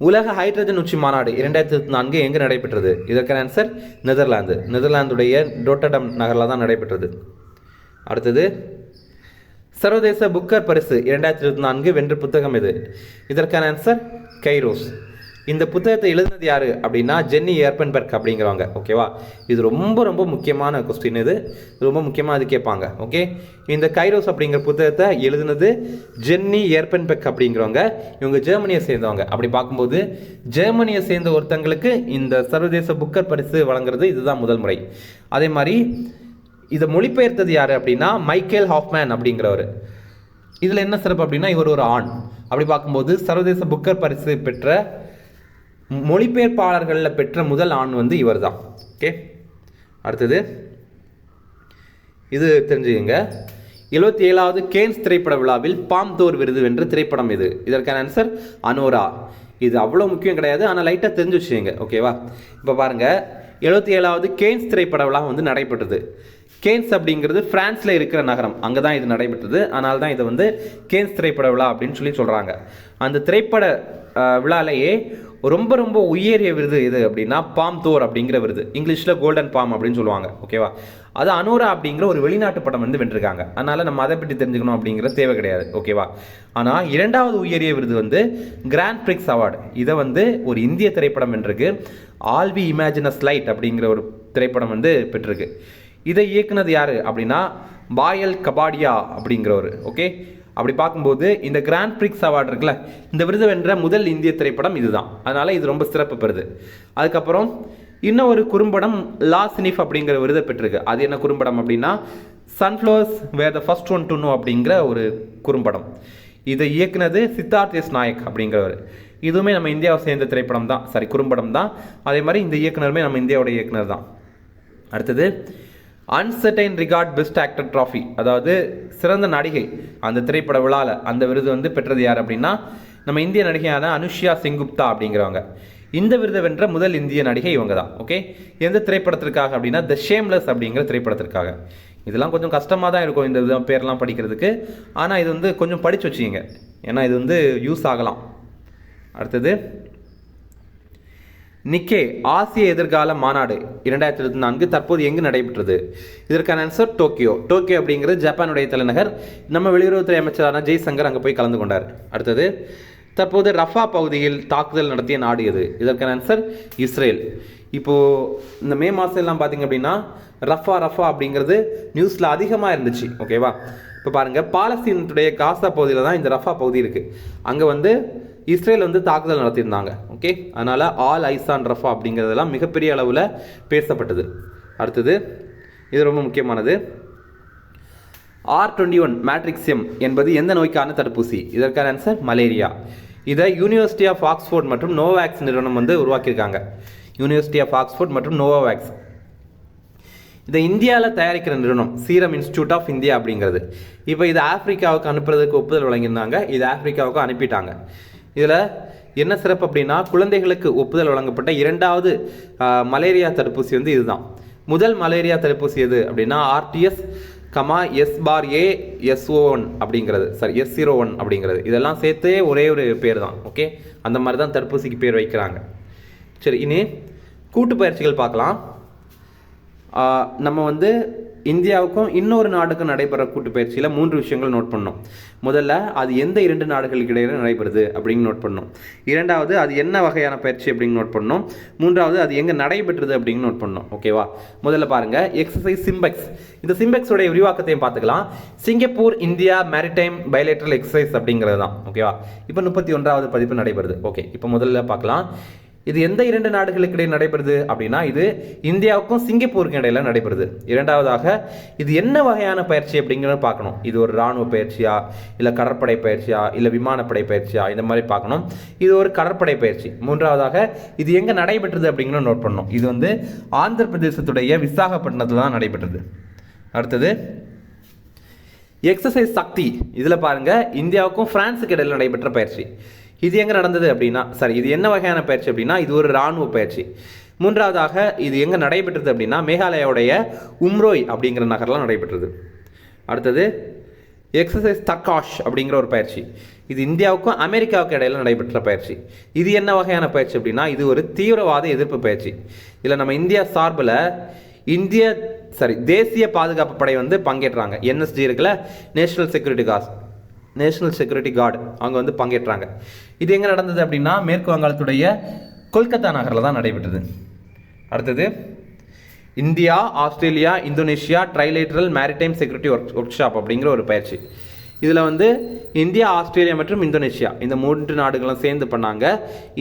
உலக ஹைட்ரஜன் உச்சி மாநாடு 2024 எங்கே நடைபெற்றது? இதற்கான ஆன்சர் நெதர்லாந்துடைய ரோட்டர்டம் நகரில் தான் நடைபெற்றது. அடுத்தது, சர்வதேச புக்கர் பரிசு 2024 வென்ற புத்தகம் எது? இதற்கான ஆன்சர் கைரோஸ். இந்த புத்தகத்தை எழுதினது யார் அப்படின்னா ஜென்னி ஏர்பன்பெர்க் அப்படிங்கிறவங்க. ஓகேவா? இது ரொம்ப ரொம்ப முக்கியமான கொஸ்டின். இது ரொம்ப முக்கியமாக அது கேட்பாங்க. ஓகே, இந்த கைரோஸ் அப்படிங்கிற புத்தகத்தை எழுதினது ஜென்னி ஏர்பன்பெர்க் அப்படிங்கிறவங்க. இவங்க ஜெர்மனியை சேர்ந்தவங்க. அப்படி பார்க்கும்போது ஜெர்மனியை சேர்ந்த ஒருத்தங்களுக்கு இந்த சர்வதேச புக்கர் பரிசு வழங்குறது இதுதான் முதல் முறை. அதே மாதிரி இதை மொழிபெயர்த்தது யார் அப்படின்னா மைக்கேல் ஹாஃப்மேன் அப்படிங்கிறவர். இதில் என்ன சிறப்பு அப்படின்னா இவர் ஒரு ஆண். அப்படி பார்க்கும்போது சர்வதேச புக்கர் பரிசு பெற்ற மொழிபெயர்ப்பாளர்களில் பெற்ற முதல் ஆண் வந்து இவர் தான். ஓகே, அடுத்தது, இது தெரிஞ்சுக்கங்க. 77வது கேன்ஸ் திரைப்பட விழாவில் பாம்தோர் விருது வென்ற திரைப்படம் இது? இதற்கான ஆன்சர் அனோரா. இது அவ்வளோ முக்கியம் கிடையாது, ஆனால் லைட்டாக தெரிஞ்சு வச்சுங்க. ஓகேவா? இப்போ பாருங்கள், 77வது கேன்ஸ் திரைப்பட விழா வந்து நடைபெற்றது. கேன்ஸ் அப்படிங்கிறது பிரான்ஸில் இருக்கிற நகரம், அங்கே தான் இது நடைபெற்றது. அதனால தான் இதை வந்து கேன்ஸ் திரைப்பட விழா அப்படின்னு சொல்லி சொல்கிறாங்க. அந்த திரைப்பட விழாலேயே ரொம்ப ரொம்ப உயரிய விருது எது அப்படின்னா பாம்தோர் அப்படிங்கிற விருது. இங்கிலீஷில் கோல்டன் பாம் அப்படின்னு சொல்லுவாங்க. ஓகேவா? அது அனோரா அப்படிங்கிற ஒரு வெளிநாட்டு படம் வந்து வென்றிருக்காங்க. அதனால் நம்ம அதை பற்றி தெரிஞ்சுக்கணும் அப்படிங்கிற தேவை கிடையாது. ஓகேவா? ஆனால் 2வது உயரிய விருது வந்து கிராண்ட் பிரிக்ஸ் அவார்டு. இதை வந்து ஒரு இந்திய திரைப்படம் வென்றிருக்கு. All we imagine as light அப்படிங்கிற ஒரு திரைப்படம் வந்து பெற்றிருக்கு. இதை இயக்குனது யார் அப்படின்னா பாயல் கபாடியா அப்படிங்கிறவர். ஓகே, அப்படி பார்க்கும்போது இந்த கிராண்ட் பிரிக்ஸ் அவார்டு இருக்குல்ல, இந்த விருது வென்ற முதல் இந்திய திரைப்படம் இதுதான். அதனால் இது ரொம்ப சிறப்பு பெறுது. அதுக்கப்புறம் இன்னும் ஒரு குறும்படம் லா சினிஃப் அப்படிங்கிற விருதை பெற்றிருக்கு. அது என்ன குறும்படம் அப்படின்னா sunflowers were the first one to know அப்படிங்கிற ஒரு குறும்படம். இதை இயக்குனது சித்தார்த் எஸ் நாயக் அப்படிங்கிறவர். இதுவுமே நம்ம இந்தியாவை சேர்ந்த திரைப்படம் தான், குறும்படம் தான். அதே மாதிரி இந்த இயக்குனருமே நம்ம இந்தியாவோட இயக்குனர் தான். அடுத்தது, un certain regard best actor trophy, அதாவது சிறந்த நடிகை அந்த திரைப்பட விழாவில் அந்த விருது வந்து பெற்றது யார் அப்படின்னா நம்ம இந்திய நடிகையான அனுஷ்யா செங்குப்தா அப்படிங்கிறவங்க. இந்த விருதை வென்ற முதல் இந்திய நடிகை இவங்க தான். ஓகே, எந்த திரைப்படத்திற்காக அப்படின்னா த ஷேம்லெஸ் அப்படிங்கிற திரைப்படத்திற்காக. இதெல்லாம் கொஞ்சம் கஷ்டமாக தான் இருக்கும் இந்த பேர்லாம் படிக்கிறதுக்கு. ஆனால் இது வந்து கொஞ்சம் படித்து வச்சுக்கிங்க, ஏன்னா இது வந்து யூஸ் ஆகலாம். அடுத்தது, நிக்கே ஆசிய எதிர்கால மாநாடு 2024 தற்போது எங்கு நடைபெற்றது? இதற்கான ஆன்சர் டோக்கியோ. டோக்கியோ அப்படிங்கிறது ஜப்பானுடைய தலைநகர். நம்ம வெளியுறவுத்துறை அமைச்சரான ஜெய்சங்கர் அங்கே போய் கலந்து கொண்டார். அடுத்தது, தற்போது ரஃபா பகுதியில் தாக்குதல் நடத்திய நாடு எது? இதற்கான ஆன்சர் இஸ்ரேல். இப்போது இந்த மே மாதம் எல்லாம் பார்த்தீங்க அப்படின்னா ரஃபா அப்படிங்கிறது நியூஸில் அதிகமாக இருந்துச்சு. ஓகேவா? இப்போ பாருங்கள், பாலஸ்தீனத்துடைய காசா பகுதியில் தான் இந்த ரஃபா பகுதி இருக்குது. அங்கே வந்து இஸ்ரேல் வந்து தாக்குதல் நடத்தியிருந்தாங்க. ஓகே, அதனால் ஆல் ஐசான் ரஃபா அப்படிங்கிறதெல்லாம் மிகப்பெரிய அளவில் பேசப்பட்டது. அடுத்தது, இது ரொம்ப முக்கியமானது. R21 மேட்ரிக்ஸியம் என்பது எந்த நோய்க்கான தடுப்பூசி? இதற்கான ஆன்சர் மலேரியா. இதை யூனிவர்சிட்டி ஆஃப் ஆக்ஸ்ஃபோர்ட் மற்றும் நோவாவேக்ஸ் நிறுவனம் வந்து உருவாக்கியிருக்காங்க. யூனிவர்சிட்டி ஆஃப் ஆக்ஸ்ஃபோர்ட் மற்றும் நோவாவேக்ஸ். இதை இந்தியாவில் தயாரிக்கிற நிறுவனம் சீரம் இன்ஸ்டியூட் ஆஃப் இந்தியா அப்படிங்கிறது. இப்போ இதை ஆப்பிரிக்காவுக்கு அனுப்புறதுக்கு ஒப்புதல் வழங்கியிருந்தாங்க. இது ஆப்பிரிக்காவுக்கு அனுப்பிட்டாங்க. இதில் என்ன சிறப்பு அப்படின்னா, குழந்தைகளுக்கு ஒப்புதல் வழங்கப்பட்ட இரண்டாவது மலேரியா தடுப்பூசி வந்து இதுதான். முதல் மலேரியா தடுப்பூசி எது அப்படின்னா RTS, S/A/S01 அப்படிங்கிறது, சாரி S01 அப்படிங்கிறது. இதெல்லாம் சேர்த்தே ஒரே ஒரு பேர் தான். ஓகே, அந்த மாதிரி தான் தடுப்பூசிக்கு பேர் வைக்கிறாங்க. சரி, இனி கூட்டு பயிற்சிகள் பார்க்கலாம். நம்ம வந்து இந்தியாவுக்கும் இன்னொரு நாடுக்கும் நடைபெற கூட்டு பயிற்சியில் 3 விஷயங்கள் நோட் பண்ணோம். முதல்ல, அது எந்த 2 நாடுகளுக்கு இடையில நடைபெறுது அப்படின்னு நோட் பண்ணோம். இரண்டாவது, அது என்ன வகையான பயிற்சி அப்படின்னு நோட் பண்ணோம். மூன்றாவது, அது எங்கே நடைபெற்றது அப்படின்னு நோட் பண்ணோம். ஓகேவா? முதல்ல பாருங்க, எக்ஸசைஸ் சிம்பெக்ஸ். இந்த சிம்பெக்ஸோடைய விரிவாக்கத்தையும் பார்த்துக்கலாம். Singapore India maritime bilateral exercise அப்படிங்கிறது தான். ஓகேவா? இப்போ 31வது பதிப்பு நடைபெறுது. ஓகே, இப்போ முதல்ல பார்க்கலாம், இது எந்த 2 நாடுகளுக்கு இடையே நடைபெறுது அப்படின்னா இது இந்தியாவுக்கும் சிங்கப்பூருக்கும் இடையில நடைபெறுது. இரண்டாவதாக, இது என்ன வகையான பயிற்சி அப்படிங்கிறத பார்க்கணும். இது ஒரு இராணுவ பயிற்சியா, இல்லை கடற்படை பயிற்சியா, இல்லை விமானப்படை பயிற்சியா, இந்த மாதிரி பார்க்கணும். இது ஒரு கடற்படை பயிற்சி. மூன்றாவதாக, இது எங்கே நடைபெற்றது அப்படிங்கிறத நோட் பண்ணணும். இது வந்து ஆந்திர பிரதேசத்துடைய விசாகப்பட்டினத்தில் தான் நடைபெற்றது. அடுத்தது, எக்ஸசைஸ் சக்தி. இதில் பாருங்க, இந்தியாவுக்கும் பிரான்ஸுக்கு இடையில நடைபெற்ற பயிற்சி. இது எங்கே நடந்தது அப்படின்னா, சாரி, இது என்ன வகையான பயிற்சி அப்படின்னா இது ஒரு இராணுவ பயிற்சி. மூன்றாவதாக, இது எங்கே நடைபெற்றது அப்படின்னா மேகாலயாவுடைய உம்ரோய் அப்படிங்கிற நகரில் நடைபெற்றது. அடுத்தது, எக்ஸசைஸ் தர்காஷ் அப்படிங்கிற ஒரு பயிற்சி. இது இந்தியாவுக்கும் அமெரிக்காவுக்கும் இடையில நடைபெற்ற பயிற்சி. இது என்ன வகையான பயிற்சி அப்படின்னா இது ஒரு தீவிரவாத எதிர்ப்பு பயிற்சி. இதில் நம்ம இந்தியா சார்பில் தேசிய பாதுகாப்பு படை வந்து பங்கேற்றாங்க. NSG இருக்குல்ல, நேஷனல் செக்யூரிட்டி கார்டு, அவங்க வந்து பங்கேற்றாங்க. இது எங்கே நடந்தது அப்படின்னா மேற்கு வங்காளத்துடைய கொல்கத்தா நகரில் தான் நடைபெற்றது. அடுத்தது, India, Australia, Indonesia trilateral maritime security workshop அப்படிங்கிற ஒரு பயிற்சி. இதில் வந்து இந்தியா, ஆஸ்திரேலியா மற்றும் இந்தோனேஷியா இந்த 3 நாடுகளும் சேர்ந்து பண்ணாங்க.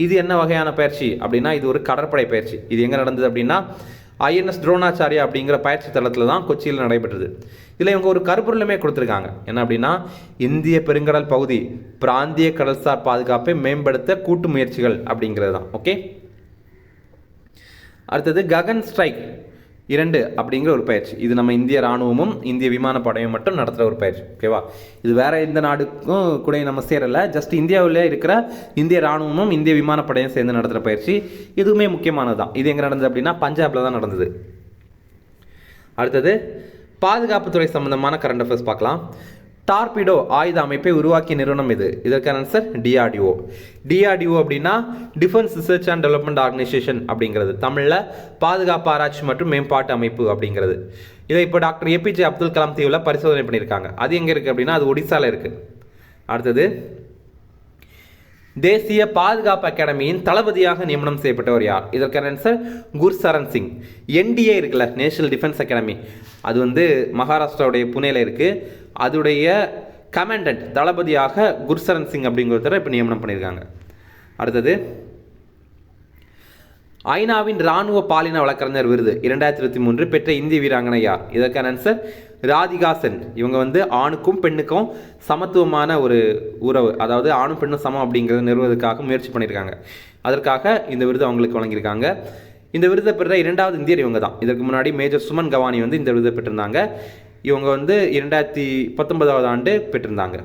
இது என்ன வகையான பயிற்சி அப்படின்னா இது ஒரு கடற்படை பயிற்சி. இது எங்கே நடந்தது அப்படின்னா INS துரோணாச்சாரியா அப்படிங்கிற பயிற்சி தளத்தில் தான் கொச்சியில் நடைபெற்றது. இதில் இவங்க ஒரு கருப்பொருளுமே கொடுத்துருக்காங்க. என்ன அப்படின்னா இந்திய பெருங்கடல் பகுதி பிராந்திய கடல்சார் பாதுகாப்பை மேம்படுத்த கூட்டு முயற்சிகள் அப்படிங்கிறது தான். ஓகே, அடுத்தது ககன் ஸ்ட்ரைக் 2 அப்படிங்கிற ஒரு பயிற்சி. இது நம்ம இந்திய ராணுவமும் இந்திய விமானப்படையும் மட்டும் நடத்துகிற ஒரு பயிற்சி. ஓகேவா? இது வேற எந்த நாடுக்கும் கூட நம்ம சேரலை. ஜஸ்ட் இந்தியாவில் இருக்கிற இந்திய ராணுவமும் இந்திய விமானப்படையும் சேர்ந்து நடத்துகிற பயிற்சி. இதுவுமே முக்கியமானது தான். இது எங்கே நடந்தது அப்படின்னா பஞ்சாபில் தான் நடந்தது. அடுத்தது, பாதுகாப்புத்துறை சம்பந்தமான கரண்ட் அஃபேர்ஸ் பார்க்கலாம். டார்பிடோ ஆயுத அமைப்பை உருவாக்கிய நிறுவனம் இது. இதற்கான ஆன்சர் DRDO. DRDO அப்படின்னா defence research and development organisation அப்படிங்கிறது. தமிழில் பாதுகாப்பு ஆராய்ச்சி மற்றும் மேம்பாட்டு அமைப்பு அப்படிங்கிறது. இதை இப்போ டாக்டர் APJ அப்துல் கலாம் தீவில் பரிசோதனை பண்ணியிருக்காங்க. அது எங்கே இருக்குது அப்படின்னா அது ஒடிசாவில் இருக்குது. அடுத்தது, தேசிய பாதுகாப்பு அகாடமியின் தளபதியாக நியமனம் செய்யப்பட்டவர் யார்? இதற்கான ஆன்சர் குர்சரன் சிங். NDA இருக்குல்ல, நேஷனல் டிஃபென்ஸ் அகாடமி, அது வந்து மகாராஷ்டிராவுடைய புனேல இருக்குது. அதுடைய கமாண்டன்ட் தளபதியாக குர்சரன் சிங் அப்படிங்கிறத இப்போ நியமனம் பண்ணியிருக்காங்க. அடுத்தது, ஐநாவின் இராணுவ பாலின வழக்கறிஞர் விருது 2023 பெற்ற இந்திய வீராங்கனை யார்? இதற்கான ஆன்சர் ராதிகா சென். இவங்க வந்து ஆணுக்கும் பெண்ணுக்கும் சமத்துவமான ஒரு உறவு, அதாவது ஆணும் பெண்ணும் சமம் அப்படிங்கிறத நிறுவதற்காக முயற்சி பண்ணியிருக்காங்க. அதற்காக இந்த விருது அவங்களுக்கு வழங்கியிருக்காங்க. இந்த விருதை பெற்ற 2வது இந்தியர் இவங்க தான். இதற்கு முன்னாடி மேஜர் சுமன் கவானி வந்து இந்த விருதை பெற்றிருந்தாங்க. இவங்க வந்து 2019வது ஆண்டு பெற்றிருந்தாங்க.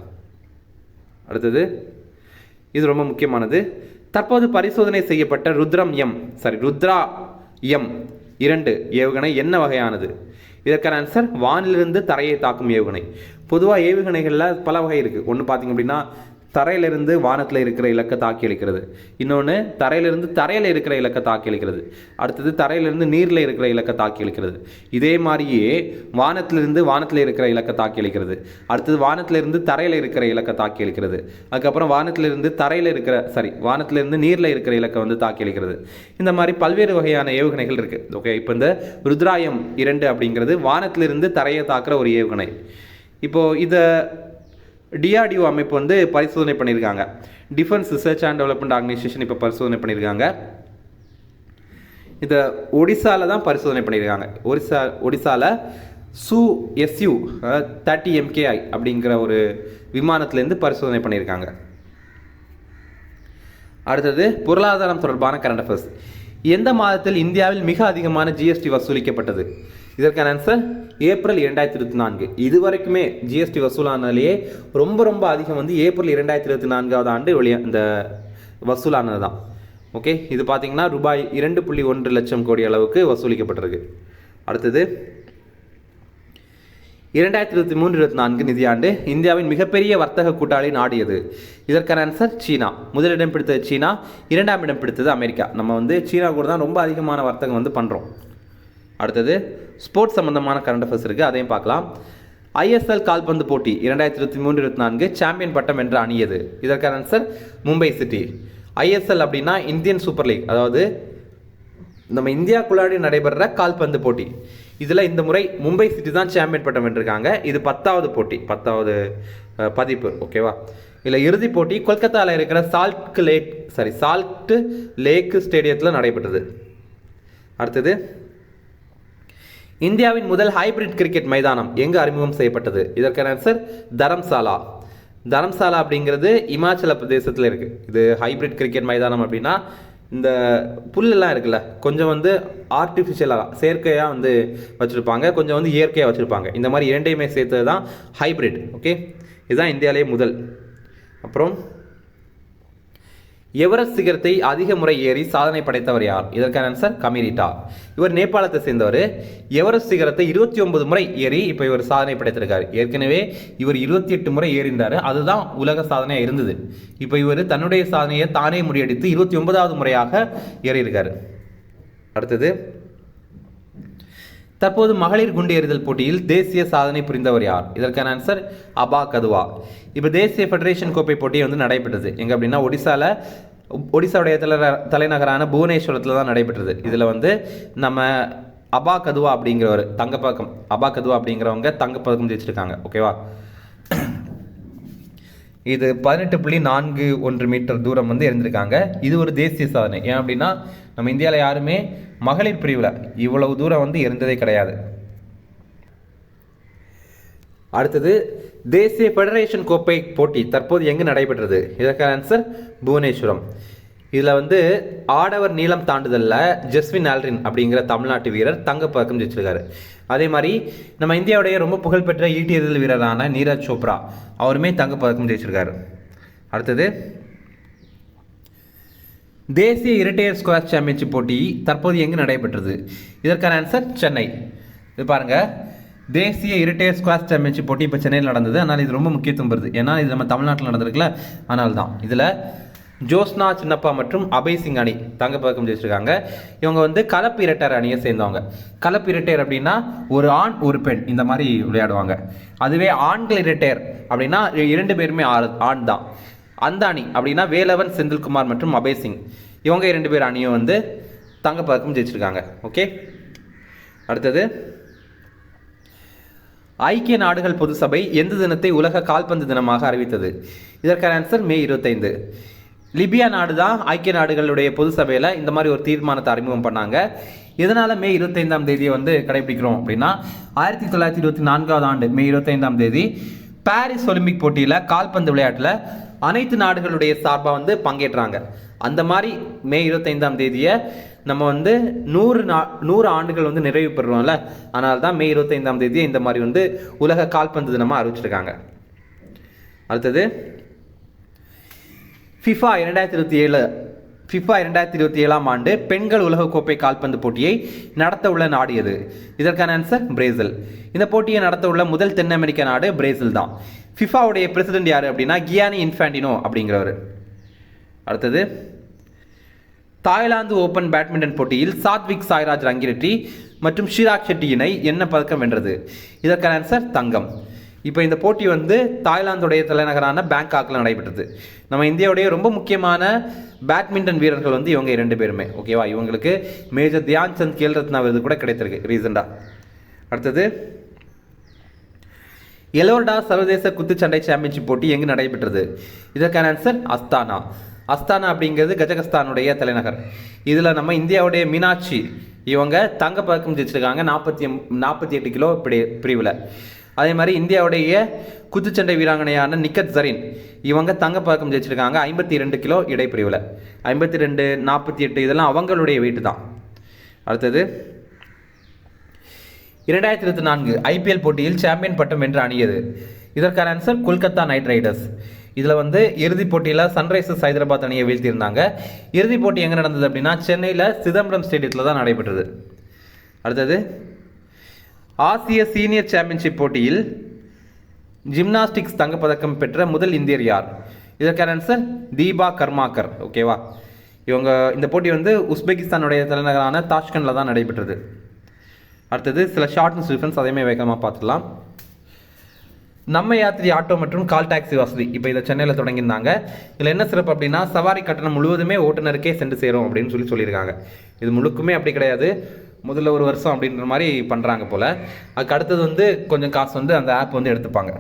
அடுத்தது, இது ரொம்ப முக்கியமானது. தற்போது பரிசோதனை செய்யப்பட்ட ருத்ரா M2 ஏவுகணை என்ன வகையானது? இதற்கான ஆன்சர் வானிலிருந்து தரையை தாக்கும் ஏவுகணை. பொதுவாக ஏவுகணைகளில் பல வகை இருக்குது. ஒன்று பார்த்திங்க அப்படின்னா தரையிலிருந்து வானத்தில் இருக்கிற இலக்கை தாக்கி அளிக்கிறது. இன்னொன்று தரையிலிருந்து தரையில் இருக்கிற இலக்கை தாக்கி அளிக்கிறது. அடுத்தது தரையிலிருந்து நீரில் இருக்கிற இலக்கை தாக்கி அளிக்கிறது. இதே மாதிரியே வானத்திலிருந்து வானத்தில் இருக்கிற இலக்கை தாக்கி அளிக்கிறது. அடுத்தது வானத்திலிருந்து தரையில் இருக்கிற இலக்கை தாக்கி அளிக்கிறது. அதுக்கப்புறம் வானத்திலிருந்து வானத்திலிருந்து நீரில் இருக்கிற இலக்கை வந்து தாக்கி அளிக்கிறது. இந்த மாதிரி பல்வேறு வகையான ஏவுகணைகள் இருக்குது. ஓகே, இப்போ இந்த ருத்ராயம் 2 அப்படிங்கிறது வானத்திலிருந்து தரையை தாக்குற ஒரு ஏவுகணை. இப்போது இதை டிஆர்டிஓ அமைப்பு வந்து பரிசோதனை பண்ணியிருக்காங்க. Defence research and development organisation இப்போ பரிசோதனை பண்ணியிருக்காங்க. இதை ஒடிசாவில் தான் பரிசோதனை பண்ணியிருக்காங்க. ஒடிசாவில் SU 30 MKI அப்படிங்கிற ஒரு விமானத்திலேருந்து பரிசோதனை பண்ணியிருக்காங்க. அடுத்தது பொருளாதாரம் தொடர்பான கரண்ட் அஃபேர்ஸ். எந்த மாதத்தில் இந்தியாவில் மிக அதிகமான ஜிஎஸ்டி வசூலிக்கப்பட்டது? இதற்கான ஆன்சர் ஏப்ரல் 2024. இதுவரைக்குமே ஜிஎஸ்டி வசூலானதுலேயே ரொம்ப அதிகம் வந்து ஏப்ரல் 2024 ஆண்டு இந்த வசூலானது தான். ஓகே, இது பார்த்தீங்கன்னா ரூபாய் 2.1 லட்சம் கோடி அளவுக்கு வசூலிக்கப்பட்டிருக்கு. அடுத்தது 2023-24 நிதியாண்டு இந்தியாவின் மிகப்பெரிய வர்த்தக கூட்டாளி நாடு எது? இதற்கான ஆன்சர் சீனா. முதலிடம் பிடித்தது சீனா, 2ஆம் இடம் பிடித்தது அமெரிக்கா. நம்ம வந்து சீனா கூட தான் ரொம்ப அதிகமான வர்த்தகம் வந்து பண்ணுறோம். அடுத்தது ஸ்போர்ட்ஸ் சம்பந்தமான கரண்ட் அஃபேர்ஸ் இருக்குது, அதையும் பார்க்கலாம். ISL கால்பந்து போட்டி 2023-24 சாம்பியன் பட்டம் வென்ற அணி எது? இதற்கான ஆன்சர் மும்பை சிட்டி. ISL அப்படின்னா இந்தியன் சூப்பர் லீக், அதாவது நம்ம இந்தியாக்குள்ளாடி நடைபெற கால்பந்து போட்டி. இதில் இந்த முறை மும்பை சிட்டி தான் சாம்பியன் பட்டம் வென்றிருக்காங்க. இது 10வது போட்டி, 10வது பதிப்பு. ஓகேவா? இதில் இறுதிப் போட்டி கொல்கத்தாவில் இருக்கிற சால்ட் லேக் ஸ்டேடியத்தில் நடைபெற்றது. அடுத்தது இந்தியாவின் முதல் ஹைபிரிட் கிரிக்கெட் மைதானம் எங்கு அறிமுகம் செய்யப்பட்டது? இதற்கான ஆன்சர் தரம்சாலா. தரம்சாலா அப்படிங்கிறது இமாச்சல பிரதேசத்தில் இருக்குது. இது ஹைபிரிட் கிரிக்கெட் மைதானம் அப்படின்னா இந்த புல்லெல்லாம் இருக்குல்ல, கொஞ்சம் வந்து ஆர்டிஃபிஷியலாக செயற்கையாக வந்து வச்சுருப்பாங்க, கொஞ்சம் வந்து இயற்கையாக வச்சுருப்பாங்க. இந்த மாதிரி இரண்டையுமே சேர்த்தது தான் ஹைபிரிட். ஓகே, இதுதான் இந்தியாவிலே முதல். அப்புறம் எவரெஸ்ட் சிகரத்தை அதிக முறை ஏறி சாதனை படைத்தவர் யார்? இதற்கான ஆன்சர் கமிரிட்டா. இவர் நேபாளத்தை சேர்ந்தவர். எவரெஸ்ட் சிகரத்தை 29 முறை ஏறி இப்போ இவர் சாதனை படைத்திருக்காரு. ஏற்கனவே இவர் 28 முறை ஏறிந்தார், அதுதான் உலக சாதனையாக இருந்தது. இப்போ இவர் தன்னுடைய சாதனையை தானே முறியடித்து 29வது முறையாக ஏறியிருக்காரு. அடுத்தது தற்போது மகளிர் குண்டு எறிதல் போட்டியில் தேசிய சாதனை புரிந்தவர் யார்? இதற்கான ஆன்சர் அபா கதுவா. இப்போ தேசிய ஃபெடரேஷன் கோப்பை போட்டி வந்து நடைபெற்றது எங்கே அப்படின்னா ஒடிசாவுடைய தலைநகரான புவனேஸ்வரத்தில் தான் நடைபெற்றது. இதில் வந்து நம்ம அபா கதுவா அப்படிங்கிறவர் அப்படிங்கிறவங்க தங்கப்பதக்கம் ஜெயிச்சிருக்காங்க. ஓகேவா? இது 18.41 மீட்டர் தூரம் வந்து இருந்திருக்காங்க. இது ஒரு தேசிய சாதனை. ஏன் அப்படின்னா நம்ம இந்தியாவில் யாருமே மகளிர் பிரிவில் இவ்வளவு தூரம் வந்து இருந்ததே கிடையாது. அடுத்தது தேசிய ஃபெடரேஷன் கோப்பை போட்டி தற்போது எங்கு நடைபெற்றது? இதற்கான ஆன்சர் புவனேஸ்வரம். இதில் வந்து ஆடவர் நீளம் தாண்டுதலில் ஜஸ்வின் ஆல்ரின் அப்படிங்கிற தமிழ்நாட்டு வீரர் தங்கப்பதக்கம் ஜெயிச்சிருக்காரு. அதே மாதிரி நம்ம இந்தியாவுடைய ரொம்ப புகழ்பெற்ற ஈட்டி எறிதல் வீரரான நீரஜ் சோப்ரா அவருமே தங்கப்பதக்கம் ஜெயிச்சிருக்காரு. அடுத்தது தேசிய இரட்டையர் ஸ்குவாஷ் சாம்பியன்ஷிப் போட்டி தற்போது எங்கு நடைபெற்றது? இதற்கான ஆன்சர் சென்னை. இது பாருங்கள், தேசிய இரட்டையர் ஸ்குவாஷ் சாம்பியன்ஷிப் போட்டி இப்போ சென்னையில் நடந்தது. ஆனால் இது ரொம்ப முக்கியத்துவம் வருது, ஏன்னா இது நம்ம தமிழ்நாட்டில் நடந்திருக்குல்ல, அதனால தான். இதில் ஜோஸ்னா சின்னப்பா மற்றும் அபய் சிங் அணி தங்கப்பதக்கம் ஜெயிச்சிருக்காங்க. இவங்க வந்து கலப்பு இரட்டையர் அணியை சேர்ந்தவங்க. கலப்பு இரட்டையர் அப்படின்னா ஒரு ஆண் ஒரு பெண் இந்த மாதிரி விளையாடுவாங்க. அதுவே ஆண்கள் இரட்டையர் அப்படின்னா 2 பேருமே ஆண் தான். அந்த அணி அப்படின்னா வேலவன் செந்தில்குமார் மற்றும் அபய் சிங், இவங்க 2 பேர் அணியும் வந்து தங்கப்பதக்கம் ஜெயிச்சிருக்காங்க. ஓகே, அடுத்தது ஐக்கிய நாடுகள் பொது சபை எந்த தினத்தை உலக கால்பந்து தினமாக அறிவித்தது? இதற்கான ஆன்சர் மே 25. லிபியா நாடு தான் ஐக்கிய நாடுகளுடைய பொது சபையில் இந்த மாதிரி ஒரு தீர்மானத்தை அறிமுகம் பண்ணாங்க. இதனால் மே 25ஆம் தேதியை வந்து கடைபிடிக்கிறோம் அப்படின்னா 1924ஆவது ஆண்டு மே 25ஆம் தேதி பாரிஸ் ஒலிம்பிக் போட்டியில் கால்பந்து விளையாட்டில் அனைத்து நாடுகளுடைய சார்பாக வந்து பங்கேற்றாங்க. அந்த மாதிரி மே 25ஆம் தேதியை நம்ம வந்து 100 ஆண்டுகள் வந்து நிறைவு பெறுவோம்ல, அதனால தான் மே 25ஆம் தேதியை இந்த மாதிரி வந்து உலக கால்பந்து தினமாக அறிவிச்சிருக்காங்க. அடுத்தது ஃபிஃபா 2027ஆம் ஆண்டு பெண்கள் உலகக்கோப்பை கால்பந்து போட்டியை நடத்த உள்ள நாடு எது? இதற்கான ஆன்சர் பிரேசில். இந்த போட்டியை நடத்த உள்ள முதல் தென் அமெரிக்க நாடு பிரேசில் தான். ஃபிஃபாவுடைய பிரசிடென்ட் யார் அப்படின்னா கியானி இன்ஃபான்டினோ அப்படிங்கிறவர். அடுத்தது தாய்லாந்து ஓபன் பேட்மிண்டன் போட்டியில் சாத்விக் சாய்ராஜ் ரங்கிரெட்டி மற்றும் ஷிராக் ஷெட்டி இணை என்ன பதக்கம் வென்றது? இதற்கான ஆன்சர் தங்கம். இப்போ இந்த போட்டி வந்து தாய்லாந்துடைய தலைநகரான பேங்காக்கில் நடைபெற்றது. நம்ம இந்தியாவுடைய ரொம்ப முக்கியமான பேட்மிண்டன் வீரர்கள் வந்து இவங்க 2 பேருமே. ஓகேவா, இவங்களுக்கு மேஜர் தியான் சந்த் கேல் ரத்னா விருது கூட கிடைத்திருக்கு ரீசெண்டாக. அடுத்தது எலோர்டா சர்வதேச குத்துச்சண்டை சாம்பியன்ஷிப் போட்டி எங்கு நடைபெற்றது? இதற்கான ஆன்சர் அஸ்தானா. அஸ்தானா அப்படிங்கிறது கஜகஸ்தானுடைய தலைநகர். இதில் நம்ம இந்தியாவுடைய மீனாட்சி இவங்க தங்கப்பதக்கம் ஜெயிச்சிருக்காங்க 48 கிலோ பிரிவில். அதே மாதிரி இந்தியாவுடைய குத்துச்சண்டை வீராங்கனையான நிக்கத் ஜரீன் இவங்க தங்கப்பதக்கம் ஜெயிச்சிருக்காங்க 52 கிலோ இடைப்பிரிவில். 52, 48 இதெல்லாம் அவங்களுடைய வெயிட்டு தான். அடுத்தது 2024 ஐபிஎல் போட்டியில் சாம்பியன் பட்டம் வென்ற அணி எது? இதற்கான ஆன்சர் கொல்கத்தா நைட் ரைடர்ஸ். இதில் வந்து இறுதிப் போட்டியில் சன்ரைசர்ஸ் ஹைதராபாத் அணியை வீழ்த்தியிருந்தாங்க. இறுதிப் போட்டி எங்கே நடந்தது அப்படின்னா சென்னையில் சிதம்பரம் ஸ்டேடியத்தில் தான் நடைபெற்றது. அடுத்தது ஆசிய சீனியர் சாம்பியன்ஷிப் போட்டியில் ஜிம்னாஸ்டிக்ஸ் தங்கப்பதக்கம் பெற்ற முதல் இந்தியர் யார்? இதற்கான ஆன்சர் தீபா கர்மாக்கர். ஓகேவா, இவங்க இந்த போட்டி வந்து உஸ்பெகிஸ்தானுடைய தலைநகரான தாஷ்கண்டில் தான் நடைபெற்றது. அடுத்தது சில ஷார்ட் அண்ட் டிஃபரன்ஸ் அதையுமே வேகமாக பார்த்துக்கலாம். நம்ம யாத்திரி ஆட்டோ மற்றும் கால் டாக்ஸி வசதி இப்போ இதை சென்னையில் தொடங்கியிருந்தாங்க. இதில் என்ன சிறப்பு அப்படின்னா சவாரி கட்டணம் முழுவதுமே ஓட்டுநருக்கே சென்று சேரும் அப்படின்னு சொல்லியிருக்காங்க. இது முழுக்குமே அப்படி கிடையாது, முதல்ல ஒரு வருஷம் அப்படின்ற மாதிரி பண்ணுறாங்க போல். அதுக்கு அடுத்தது வந்து கொஞ்சம் காசு வந்து அந்த ஆப் வந்து எடுத்துப்பாங்க.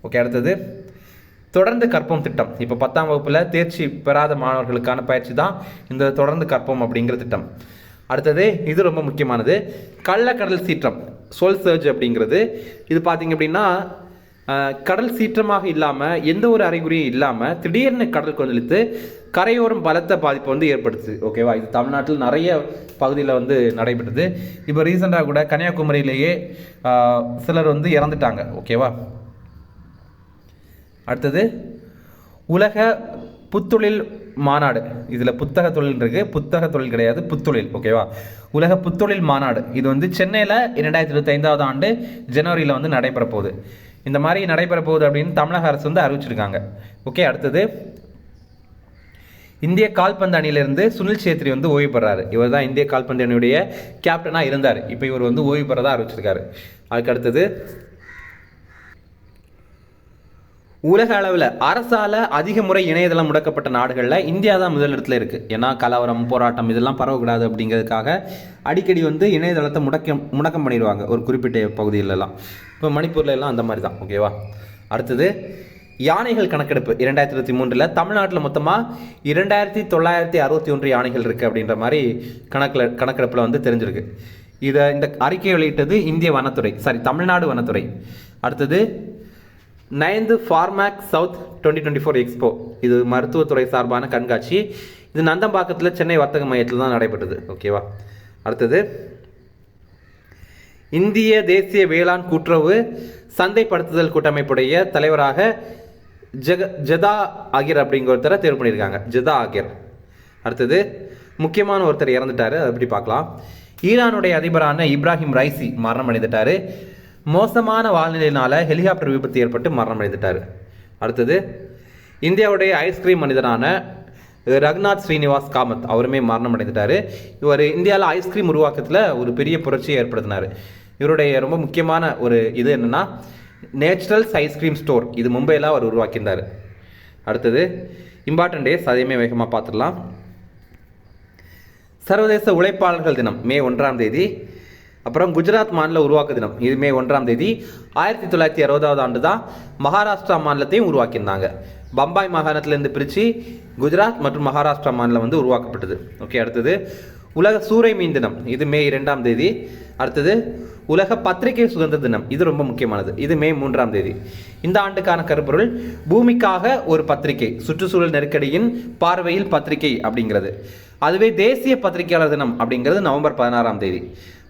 ஓகே, அடுத்தது தொடர்ந்து கற்போம் திட்டம். இப்போ 10ஆம் வகுப்பில் தேர்ச்சி பெறாத மாணவர்களுக்கான பயிற்சி தான் இந்த தொடர்ந்து கற்போம் அப்படிங்கிற திட்டம். அடுத்தது இது ரொம்ப முக்கியமானது, கள்ளக்கடல் சீற்றம் சோல் சர்ஜ் அப்படிங்கிறது. இது பார்த்திங்க அப்படின்னா கடல் சீற்றமாக இல்லாமல் எந்த ஒரு அறிகுறியும் இல்லாமல் திடீர்னு கடல் கொந்தளித்து கரையோரம் பலத்த பாதிப்பு வந்து ஏற்படுத்துது. ஓகேவா, இது தமிழ்நாட்டில் நிறைய பகுதியில் வந்து நடைபெற்றது. இப்போ ரீசெண்டாக கூட கன்னியாகுமரியிலேயே சிலர் வந்து இறந்துட்டாங்க. ஓகேவா, அடுத்தது உலக புத்தொழில் மாநாடு. இதில் புத்தக தொழில் இருக்குது, புத்தக தொழில் கிடையாது, புத்தொழில். ஓகேவா, உலக புத்தொழில் மாநாடு இது வந்து சென்னையில் 2025ஆவது ஆண்டு ஜனவரியில் வந்து நடைபெற போகுது. இந்த மாதிரி நடைபெற போகுது அப்படின்னு தமிழக அரசு வந்து அறிவிச்சிருக்காங்க. ஓகே, அடுத்தது இந்திய கால்பந்து அணியிலிருந்து சுனில் சேத்ரி வந்து ஓய்வு பெறாரு. இவர் தான் இந்திய கால்பந்து அணியுடைய கேப்டனாக இருந்தார். இப்போ இவர் வந்து ஓய்வு பெறதா அறிவிச்சிருக்காரு. அதுக்கு அடுத்தது உலக அளவில் அரசால் அதிக முறை இணையதளம் முடக்கப்பட்ட நாடுகளில் இந்தியா தான் முதலிடத்தில் இருக்குது. ஏன்னா கலவரம், போராட்டம் இதெல்லாம் பரவக்கூடாது அப்படிங்கிறதுக்காக அடிக்கடி வந்து இணையதளத்தை முடக்கம் பண்ணிடுவாங்க ஒரு குறிப்பிட்ட பகுதிகளெல்லாம். இப்போ மணிப்பூரில் எல்லாம் அந்த மாதிரி தான். ஓகேவா, அடுத்தது யானைகள் கணக்கெடுப்பு 2023 தமிழ்நாட்டில் மொத்தமாக 2961 யானைகள் இருக்குது அப்படின்ற மாதிரி கணக்கெடுப்பில் வந்து தெரிஞ்சிருக்கு. இந்த அறிக்கை வெளியிட்டது இந்திய வனத்துறை, தமிழ்நாடு வனத்துறை. அடுத்தது 9th ஃபார்மேக் சவுத் 2024 எக்ஸ்போ. இது மருத்துவத்துறை சார்பான கண்காட்சி. இது நந்தம்பாக்கத்தில் சென்னை வர்த்தக மையத்தில் தான் நடைபெற்றது. ஓகேவா, அடுத்தது இந்திய தேசிய வேளாண் கூட்டுறவு சந்தைப்படுத்துதல் கூட்டமைப்புடைய தலைவராக ஜதா ஆகிர் அப்படிங்கிற ஒருத்தரை தேர்வு பண்ணியிருக்காங்க. ஜதா ஆகிர். அடுத்தது முக்கியமான ஒருத்தர் இறந்துட்டார், அதை எப்படி பார்க்கலாம். ஈரானுடைய அதிபரான இப்ராஹிம் ரைசி மரணம் அடைந்துட்டார். மோசமான வானிலையினால் ஹெலிகாப்டர் விபத்து ஏற்பட்டு மரணம் அடைந்துட்டார். அடுத்தது இந்தியாவுடைய ஐஸ்கிரீம் மனிதனான ரகுநாத் ஸ்ரீனிவாஸ் காமத் அவருமே மரணம் அடைந்துட்டார். இவர் இந்தியாவில் ஐஸ்கிரீம் உருவாக்கத்தில் ஒரு பெரிய புரட்சியை ஏற்படுத்தினார். இவருடைய ரொம்ப முக்கியமான ஒரு இது என்னென்னா நேச்சுரல்ஸ் ஐஸ்கிரீம் ஸ்டோர், இது மும்பையில் அவர் உருவாக்கியிருந்தார். அடுத்தது இம்பார்ட்டன்ட் டேஸ், அதையுமே வேகமாக பார்த்துடலாம். சர்வதேச உழைப்பாளர்கள் தினம் மே 1ஆம் தேதி. அப்புறம் குஜராத் மாநில உருவாக்க தினம், இது மே 1ஆம் தேதி. 1960ஆவது ஆண்டு தான் மகாராஷ்டிரா மாநிலத்தையும் உருவாக்கியிருந்தாங்க. பம்பாய் மாகாணத்திலேருந்து பிரித்து குஜராத் மற்றும் மகாராஷ்டிரா மாநிலம் வந்து உருவாக்கப்பட்டது. ஓகே, அடுத்தது உலக சூறை மீன் தினம், இது மே 2ஆம் தேதி. அடுத்தது உலக பத்திரிகை சுதந்திர தினம், இது ரொம்ப முக்கியமானது, இது மே 3ஆம் தேதி. இந்த ஆண்டுக்கான கருப்பொருள் பூமிக்காக ஒரு பத்திரிகை, சுற்றுச்சூழல் நெருக்கடியின் பார்வையில் பத்திரிகை அப்படிங்கிறது. அதுவே தேசிய பத்திரிகையாளர் தினம் அப்படிங்கிறது நவம்பர் 16ஆம் தேதி.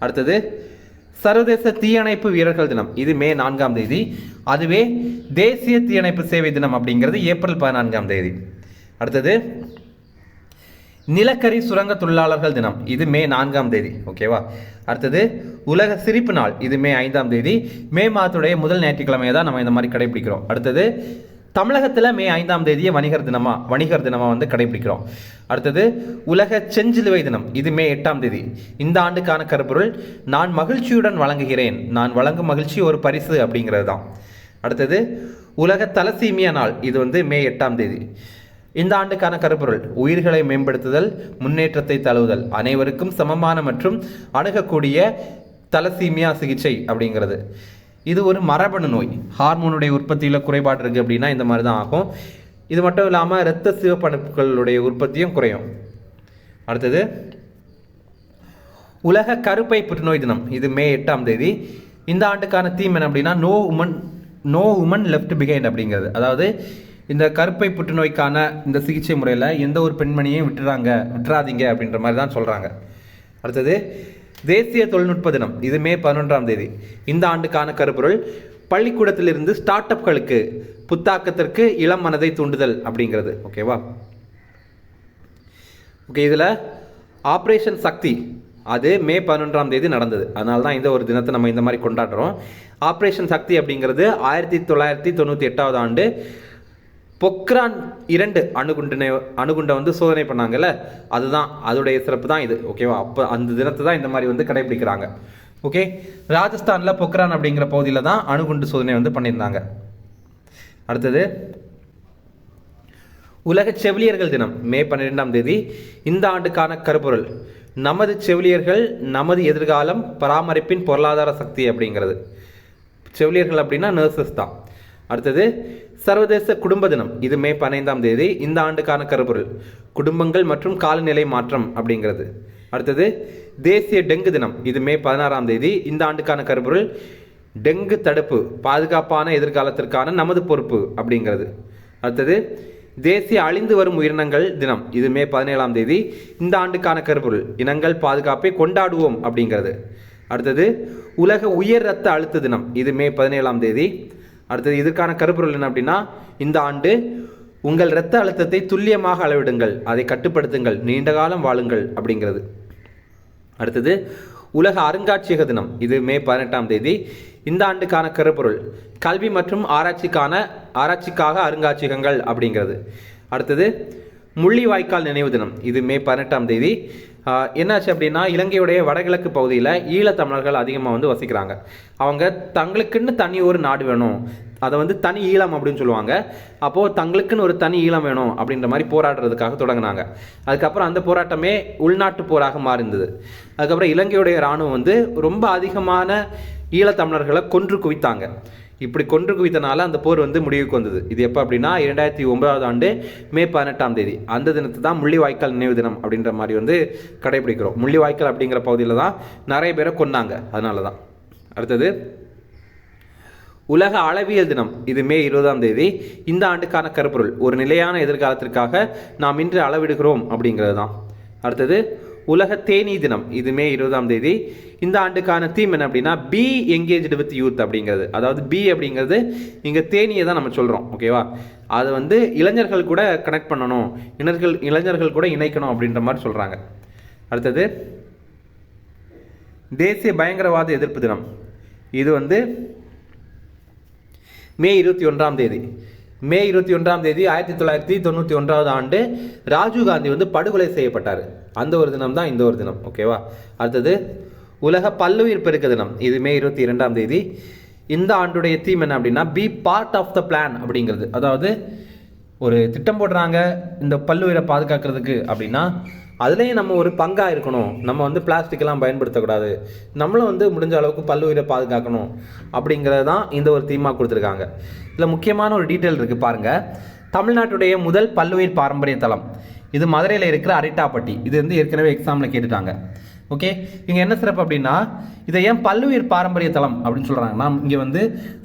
அடுத்தது சர்வதேச தீயணைப்பு வீரர்கள் தினம், இது மே 4ஆம் தேதி. அதுவே தேசிய தீயணைப்பு சேவை தினம் அப்படிங்கிறது ஏப்ரல் 14ஆம் தேதி. அடுத்தது நிலக்கரி சுரங்க தொழிலாளர்கள் தினம், இது மே 4ஆம் தேதி. ஓகேவா. அடுத்தது உலக சிரிப்பு நாள், இது மே 5ஆம் தேதி. மே மாதத்துடைய முதல் ஞாயிற்றுக்கிழமையை தான் நம்ம இந்த மாதிரி கடைபிடிக்கிறோம். அடுத்தது தமிழகத்தில் மே 5ஆம் தேதியை வணிகர் தினமாக வந்து கடைபிடிக்கிறோம். அடுத்தது உலக செஞ்சிலுவை தினம், இது மே 8ஆம் தேதி. இந்த ஆண்டுக்கான கருப்பொருள் நான் மகிழ்ச்சியுடன் வழங்குகிறேன், நான் வழங்கும் மகிழ்ச்சி ஒரு பரிசு அப்படிங்கிறது தான். அடுத்தது உலக தலசீமியா நாள், இது வந்து மே 8ஆம் தேதி. இந்த ஆண்டுக்கான கருப்பொருள் உயிர்களை மேம்படுத்துதல், முன்னேற்றத்தை தழுவுதல், அனைவருக்கும் சமமான மற்றும் அணுகக்கூடிய தலசீமியா சிகிச்சை அப்படிங்கிறது. இது ஒரு மரபணு நோய், ஹார்மோனுடைய உற்பத்தியில் குறைபாடு இருக்குது அப்படின்னா இந்த மாதிரி தான் ஆகும். இது மட்டும் இல்லாமல் இரத்த சிவப்பணுக்களுடைய உற்பத்தியும் குறையும். அடுத்தது உலக கருப்பை புற்றுநோய் தினம், இது மே 8ஆம் தேதி. இந்த ஆண்டுக்கான தீம் என்ன அப்படின்னா நோ உமன் லெஃப்ட் பிஹைண்ட் அப்படிங்கிறது. அதாவது இந்த கருப்பை புற்றுநோய்க்கான இந்த சிகிச்சை முறையில் எந்த ஒரு பெண்மணியையும் விட்டுறாதீங்க அப்படின்ற மாதிரி தான் சொல்கிறாங்க. அடுத்தது தேசிய தொழில்நுட்ப தினம், இது மே 11ஆம் தேதி. இந்த ஆண்டுக்கான கருப்பொருள் பள்ளிக்கூடத்திலிருந்து ஸ்டார்ட் அப்களுக்கு புத்தாக்கத்திற்கு இளம் மனதை தூண்டுதல் அப்படிங்கிறது. ஓகேவா. ஓகே, இதில் ஆப்ரேஷன் சக்தி அது மே 11ஆம் தேதி நடந்தது. அதனால தான் இந்த ஒரு தினத்தை நம்ம இந்த மாதிரி கொண்டாடுறோம். ஆப்ரேஷன் சக்தி அப்படிங்கிறது 1998ஆவது ஆண்டு பொக்ரான் 2 அணுகுண்டை வந்து சோதனை பண்ணாங்கல்ல, அதுதான் அதோடைய சிறப்பு தான் இது. ஓகேவா. அப்போ அந்த தினத்தை தான் இந்த மாதிரி வந்து கடைபிடிக்கிறாங்க. ஓகே, ராஜஸ்தானில் பொக்ரான் அப்படிங்கிற பகுதியில் தான் அணுகுண்டு சோதனை வந்து பண்ணியிருந்தாங்க. அடுத்தது உலக செவிலியர்கள் தினம், மே 12ஆம் தேதி. இந்த ஆண்டுக்கான கருப்பொருள் நமது செவிலியர்கள் நமது எதிர்காலம், பராமரிப்பின் பொருளாதார சக்தி அப்படிங்கிறது. செவிலியர்கள் அப்படின்னா நர்சஸ் தான். அடுத்தது சர்வதேச குடும்ப தினம், இது மே 15ஆம் தேதி. இந்த ஆண்டுக்கான கருப்பொருள் குடும்பங்கள் மற்றும் காலநிலை மாற்றம் அப்படிங்கிறது. அடுத்தது தேசிய டெங்கு தினம், இது மே 16ஆம் தேதி. இந்த ஆண்டுக்கான கருப்பொருள் டெங்கு தடுப்பு, பாதுகாப்பான எதிர்காலத்திற்கான நமது பொறுப்பு அப்படிங்கிறது. அடுத்தது தேசிய அழிந்து வரும் உயிரினங்கள் தினம், இது மே 17ஆம் தேதி. இந்த ஆண்டுக்கான கருப்பொருள் இனங்கள் பாதுகாப்பை கொண்டாடுவோம் அப்படிங்கிறது. அடுத்தது உலக உயர் இரத்த அழுத்த தினம், இது மே 17ஆம் தேதி. அடுத்தது இதற்கான கருப்பொருள் என்ன அப்படின்னா இந்த ஆண்டு உங்கள் இரத்த அழுத்தத்தை துல்லியமாக அளவிடுங்கள், அதை கட்டுப்படுத்துங்கள், நீண்ட காலம் வாழுங்கள் அப்படிங்கிறது. அடுத்தது உலக அருங்காட்சியக தினம், இது மே 18ஆம் தேதி. இந்த ஆண்டுக்கான கருப்பொருள் கல்வி மற்றும் ஆராய்ச்சிக்காக அருங்காட்சியகங்கள் அப்படிங்கிறது. அடுத்தது முள்ளிவாய்க்கால் நினைவு தினம், இது மே 18ஆம் தேதி. என்னாச்சு அப்படின்னா இலங்கையுடைய வடகிழக்கு பகுதியில் ஈழத்தமிழர்கள் அதிகமாக வந்து வசிக்கிறாங்க. அவங்க தங்களுக்குன்னு தனி ஒரு நாடு வேணும், அதை வந்து தனி ஈழம் அப்படின்னு சொல்லுவாங்க. அப்போது தங்களுக்குன்னு ஒரு தனி ஈழம் வேணும் அப்படின்ற மாதிரி போராடுறதுக்காக தொடங்கினாங்க. அதுக்கப்புறம் அந்த போராட்டமே உள்நாட்டு போராக மாறிந்தது. அதுக்கப்புறம் இலங்கையுடைய இராணுவம் வந்து ரொம்ப அதிகமான ஈழத்தமிழர்களை கொன்று குவித்தாங்க. இப்படி கொன்று குவித்தனால அந்த போர் வந்து முடிவுக்கு வந்தது. இது எப்போ அப்படின்னா 2009ஆவது ஆண்டு மே 18ஆம் தேதி. அந்த தினத்தை தான் முள்ளிவாய்க்கால் நினைவு தினம் அப்படின்ற மாதிரி வந்து கடைபிடிக்கிறோம். முள்ளிவாய்க்கால் அப்படிங்கிற பகுதியில் தான் நிறைய பேரை கொன்னாங்க, அதனால தான். அடுத்தது உலக அளவியல் தினம், இது மே 20ஆம் தேதி. இந்த ஆண்டுக்கான கருப்பொருள் ஒரு நிலையான எதிர்காலத்திற்காக நாம் இன்று அளவிடுகிறோம் அப்படிங்கிறது தான். அடுத்தது உலக தேனீ தினம், இது மே 20ஆம் தேதி. இந்த ஆண்டுக்கான தீம் என்ன அப்படின்னா பி எங்கேஜ்டு வித் யூத் அப்படிங்கிறது. அதாவது பி அப்படிங்கிறது இங்கே தேனியை தான் நம்ம சொல்கிறோம். ஓகேவா. அதை வந்து இளைஞர்கள் கூட கனெக்ட் பண்ணணும், இளைஞர்கள் கூட இணைக்கணும் அப்படின்ற மாதிரி சொல்கிறாங்க. அடுத்தது தேசிய பயங்கரவாத எதிர்ப்பு தினம், இது வந்து மே 21ஆம் தேதி. மே 21ஆம் தேதி 1991ஆவது ஆண்டு ராஜீவ்காந்தி வந்து படுகொலை செய்யப்பட்டார். அந்த ஒரு தினம் தான் இந்த ஒரு தினம். ஓகேவா. அடுத்தது உலக பல்லுயிர் பெருக்க தினம், இது மே 22ஆம் தேதி. இந்த ஆண்டுடைய தீம் என்ன அப்படின்னா be part of the plan அப்படிங்கிறது. அதாவது ஒரு திட்டம் போடுறாங்க இந்த பல்லுயிரை பாதுகாக்கிறதுக்கு அப்படின்னா அதுலேயும் நம்ம ஒரு பங்காக இருக்கணும். நம்ம வந்து பிளாஸ்டிக்கெல்லாம் பயன்படுத்தக்கூடாது, நம்மளும் வந்து முடிஞ்ச அளவுக்கு பல்லுயிரை பாதுகாக்கணும் அப்படிங்கிறது தான் இந்த ஒரு தீமாக கொடுத்துருக்காங்க. இதில் முக்கியமான ஒரு டீட்டெயில் இருக்குது பாருங்கள். தமிழ்நாட்டுடைய முதல் பல்லுயிர் பாரம்பரிய தலம் இது மதுரையில் இருக்கிற அரிட்டாப்பட்டி. இது வந்து ஏற்கனவே எக்ஸாமில் கேட்டுட்டாங்க. ஓகே, இங்கே என்ன சிறப்பு அப்படின்னா இதை ஏன் பல்லுயிர் பாரம்பரிய தலம் அப்படின்னு சொல்கிறாங்கன்னா இங்கே வந்து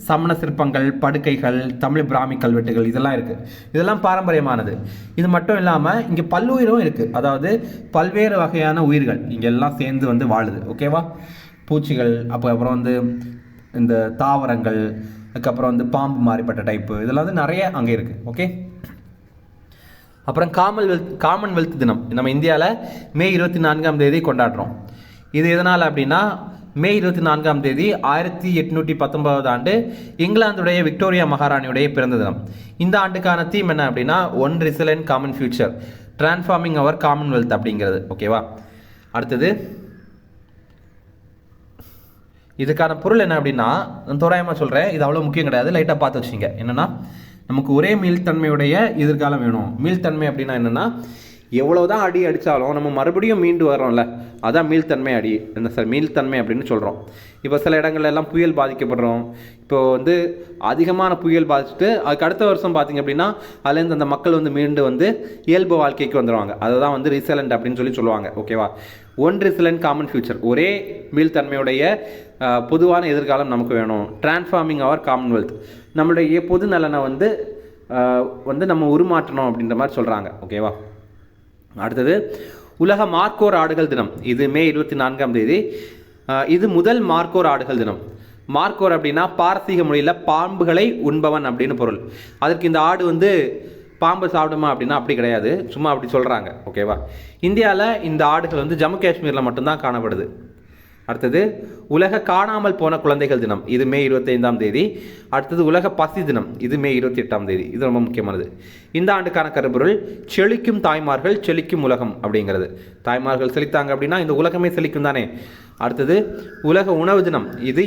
சமண சிற்பங்கள், படுக்கைகள், தமிழ் பிராமி கல்வெட்டுகள் இதெல்லாம் இருக்குது. இதெல்லாம் பாரம்பரியமானது. இது மட்டும் இல்லாமல் இங்கே பல்லுயிரும் இருக்குது. அதாவது பல்வேறு வகையான உயிர்கள் இங்கே எல்லாம் சேர்ந்து வந்து வாழுது. ஓகேவா. பூச்சிகள், அப்புறம் வந்து இந்த தாவரங்கள், அதுக்கப்புறம் வந்து பாம்பு மாறிப்பட்ட டைப்பு, இதெல்லாம் வந்து நிறைய அங்கே இருக்குது. ஓகே. அப்புறம் காமன்வெல்த் தினம் நம்ம இந்தியாவில் மே 24ஆம் தேதி கொண்டாடுறோம். இது எதனால் அப்படின்னா மே 24ஆம் தேதி 1819 ஆண்டு இங்கிலாந்துடைய விக்டோரியா மகாராணியுடைய பிறந்த தினம். இந்த ஆண்டுக்கான தீம் என்ன அப்படின்னா one resilient common future transforming our commonwealth அப்படிங்கிறது. ஓகேவா? அடுத்தது இதுக்கான பொருள் என்ன அப்படின்னா நான் தோராயமாக சொல்கிறேன், இது அவ்வளோ முக்கியம் கிடையாது, லைட்டாக பார்த்து வச்சுங்க. என்னென்னா நமக்கு ஒரே மீள்தன்மையுடைய எதிர்காலம் வேணும். மீள்தன்மை அப்படின்னா என்னென்னா எவ்வளோதான் அடி அடித்தாலும் நம்ம மறுபடியும் மீண்டு வரோம்ல, அதான் மீள்தன்மை மீள்தன்மை அப்படின்னு சொல்கிறோம். இப்போ சில இடங்கள்ல எல்லாம் புயல் பாதிக்கப்படுறோம். இப்போ வந்து அதிகமான புயல் பாதிச்சுட்டு அதுக்கு அடுத்த வருஷம் பார்த்திங்க அப்படின்னா அதுலேருந்து அந்த மக்கள் வந்து மீண்டு வந்து இயல்பு வாழ்க்கைக்கு வந்துடுவாங்க. அதை தான் வந்து ரிசலண்ட் அப்படின்னு சொல்லுவாங்க. ஓகேவா? ஒன் ரெசிலியன்ட் காமன் ஃபியூச்சர், ஒரே மீள்தன்மையுடைய பொதுவான எதிர்காலம் நமக்கு வேணும். டிரான்ஸ்ஃபார்மிங் அவர் காமன்வெல்த், நம்மளுடைய பொது நலனை வந்து நம்ம உருமாற்றணும் அப்படின்ற மாதிரி சொல்கிறாங்க. ஓகேவா? அடுத்தது உலக மார்க்கோர் ஆடுகள் தினம். இது மே 24ஆம் தேதி. இது முதல் மார்க்கோர் ஆடுகள் தினம். மார்க்கோர் அப்படின்னா பாரசீக மொழியில் பாம்புகளை உண்பவன் அப்படின்னு பொருள். அதற்கு இந்த ஆடு வந்து பாம்பு சாப்பிடுமா அப்படின்னா அப்படி கிடையாது, சும்மா அப்படி சொல்கிறாங்க. ஓகேவா? இந்தியாவில் இந்த ஆடுகள் வந்து ஜம்மு காஷ்மீரில் மட்டும்தான் காணப்படுது. அடுத்தது உலக காணாமல் போன குழந்தைகள் தினம். இது மே 25ஆம் தேதி. அடுத்தது உலக பசி தினம். இது மே 28ஆம் தேதி. இது ரொம்ப முக்கியமானது. இந்த ஆண்டுக்கான கருப்பொருள் செழிக்கும் தாய்மார்கள் செழிக்கும் உலகம் அப்படிங்கிறது. தாய்மார்கள் செழித்தாங்க அப்படின்னா இந்த உலகமே செழிக்கும் தானே. அடுத்தது உலக உணவு தினம். இது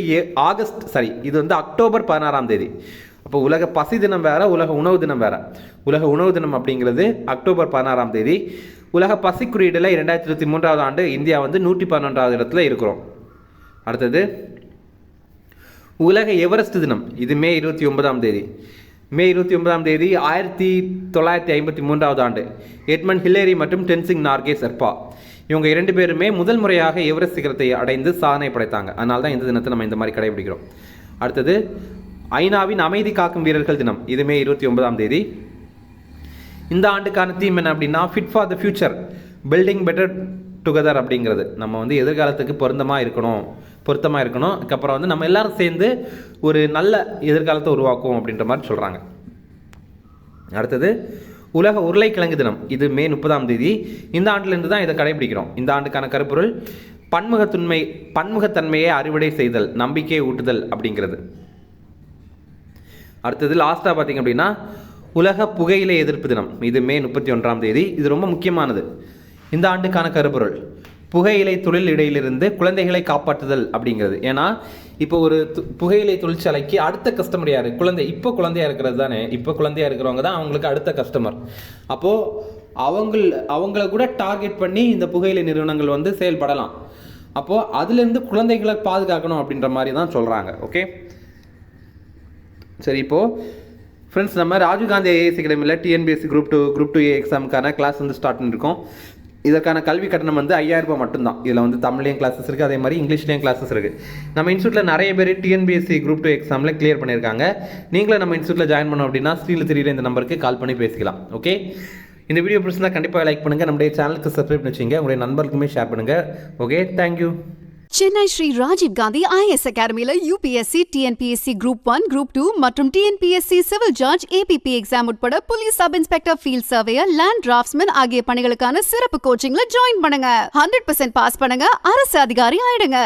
இது வந்து அக்டோபர் 16ஆம் தேதி. அப்போ உலக பசி தினம் வேற, உலக உணவு தினம் வேற. உலக உணவு தினம் அப்படிங்கிறது அக்டோபர் 16ஆம் தேதி. உலக பசி குறியீடில் 2023ஆம் ஆண்டு இந்தியா வந்து 111வது இடத்துல இருக்கிறோம். அடுத்தது உலக எவரெஸ்ட் தினம். இது மே 29ஆம் தேதி. மே 29ஆம் தேதி 1953ஆவது ஆண்டு எட்மண்ட் ஹிலேரி மற்றும் டென்சிங் நார்கே ஷெர்பா இவங்க 2 பேருமே முதல் முறையாக எவரெஸ்ட் சிகரத்தை அடைந்து சாதனை படைத்தாங்க. அதனால தான் இந்த தினத்தை நம்ம இந்த மாதிரி கடைபிடிக்கிறோம். அடுத்தது ஐநாவின் அமைதி காக்கும் வீரர்கள் தினம். இது மே 29ஆம் தேதி. இந்த ஆண்டுக்கான தீம் என்ன அப்படின்னா fit for the future building better together அப்படிங்கிறது. நம்ம வந்து எதிர்காலத்துக்கு பொருத்தமாக இருக்கணும். அதுக்கப்புறம் வந்து நம்ம எல்லாரும் சேர்ந்து ஒரு நல்ல எதிர்காலத்தை உருவாக்குவோம் அப்படின்ற மாதிரி சொல்கிறாங்க. அடுத்தது உலக உருளைக்கிழங்கு தினம். இது மே 30ஆம் தேதி. இந்த ஆண்டிலிருந்து தான் இதை கடைபிடிக்கிறோம். இந்த ஆண்டுக்கான கருப்பொருள் பன்முகத்தன்மையை அறுவடை செய்தல், நம்பிக்கையை ஊட்டுதல் அப்படிங்கிறது. அடுத்தது லாஸ்ட்டாக பார்த்திங்க அப்படின்னா உலக புகையிலை எதிர்ப்பு தினம். இது மே 31ஆம் தேதி. இது ரொம்ப முக்கியமானது. இந்த ஆண்டுக்கான கருப்பொருள் புகையிலை தொழில் இடையிலிருந்து குழந்தைகளை காப்பாற்றுதல் அப்படிங்கிறது. ஏன்னா இப்போ ஒரு புகையிலை தொழிற்சாலைக்கு அடுத்த கஸ்டமர் யார்? இப்போ குழந்தையா இருக்கிறது தானே. இப்போ குழந்தையா இருக்கிறவங்க தான் அவங்களுக்கு அடுத்த கஸ்டமர். அப்போது அவங்கள கூட டார்கெட் பண்ணி இந்த புகையிலை நிறுவனங்கள் வந்து செயல்படலாம். அப்போது அதுலேருந்து குழந்தைகளை பாதுகாக்கணும் அப்படின்ற மாதிரி தான் சொல்கிறாங்க. ஓகே, சரி. இப்போது ஃப்ரெண்ட்ஸ், நம்ம ராஜீவ்காந்தி ஐஏஎஸ் அகாடமியில் டிஎன்பிஎஸ்சி குரூப் டூ ஏ எக்ஸாமுக்கான கிளாஸ் வந்து ஸ்டார்ட் பண்ணியிருக்கோம். இதற்கான கல்வி கட்டணம் வந்து 5000 ரூபாய் மட்டும்தான். இதில் வந்து தமிழ்லேயும் கிளாஸஸ் இருக்குது, அதே மாதிரி இங்கிலீஷ்லேயும் கிளாஸஸ் இருக்குது. நம்ம இன்ஸ்டியூட்டில் நிறைய பேர் டிஎன்பிஎஸ்சி குரூப் டூ எக்ஸாமில் கிளியர் பண்ணியிருக்காங்க. நீங்களும் நம்ம இன்ஸ்டியூட்டில் ஜாயின் பண்ணோம் அப்படின்னா ஸ்க்ரீனில் தெரியுற இந்த நம்பருக்கு கால் பண்ணி பேசிக்கலாம். ஓகே, இந்த வீடியோ பிடிச்சிருந்தா கண்டிப்பாக லைக் பண்ணுங்கள், நம்முடைய சேனலுக்கு சப்ஸ்கிரைப் பண்ணி வச்சுங்க, உங்களுடைய நண்பர்களுக்குமே ஷேர் பண்ணுங்கள். Okay, thank you. Chennai Shri Rajiv Gandhi IAS அகாடமியில் யூபிஎஸ்சி, டிஎன்பிஎஸ்சி குரூப் 1, குரூப் 2 மற்றும் TNPSC civil judge, APP exam உட்பட police sub inspector, field surveyor, land draftsman ஆகிய பணிகளுக்கான சிறப்பு கோச்சிங்ல ஜாயின் பண்ணுங்க. 100% பாஸ் பண்ணுங்க, அரசு அதிகாரி ஆயிடுங்க.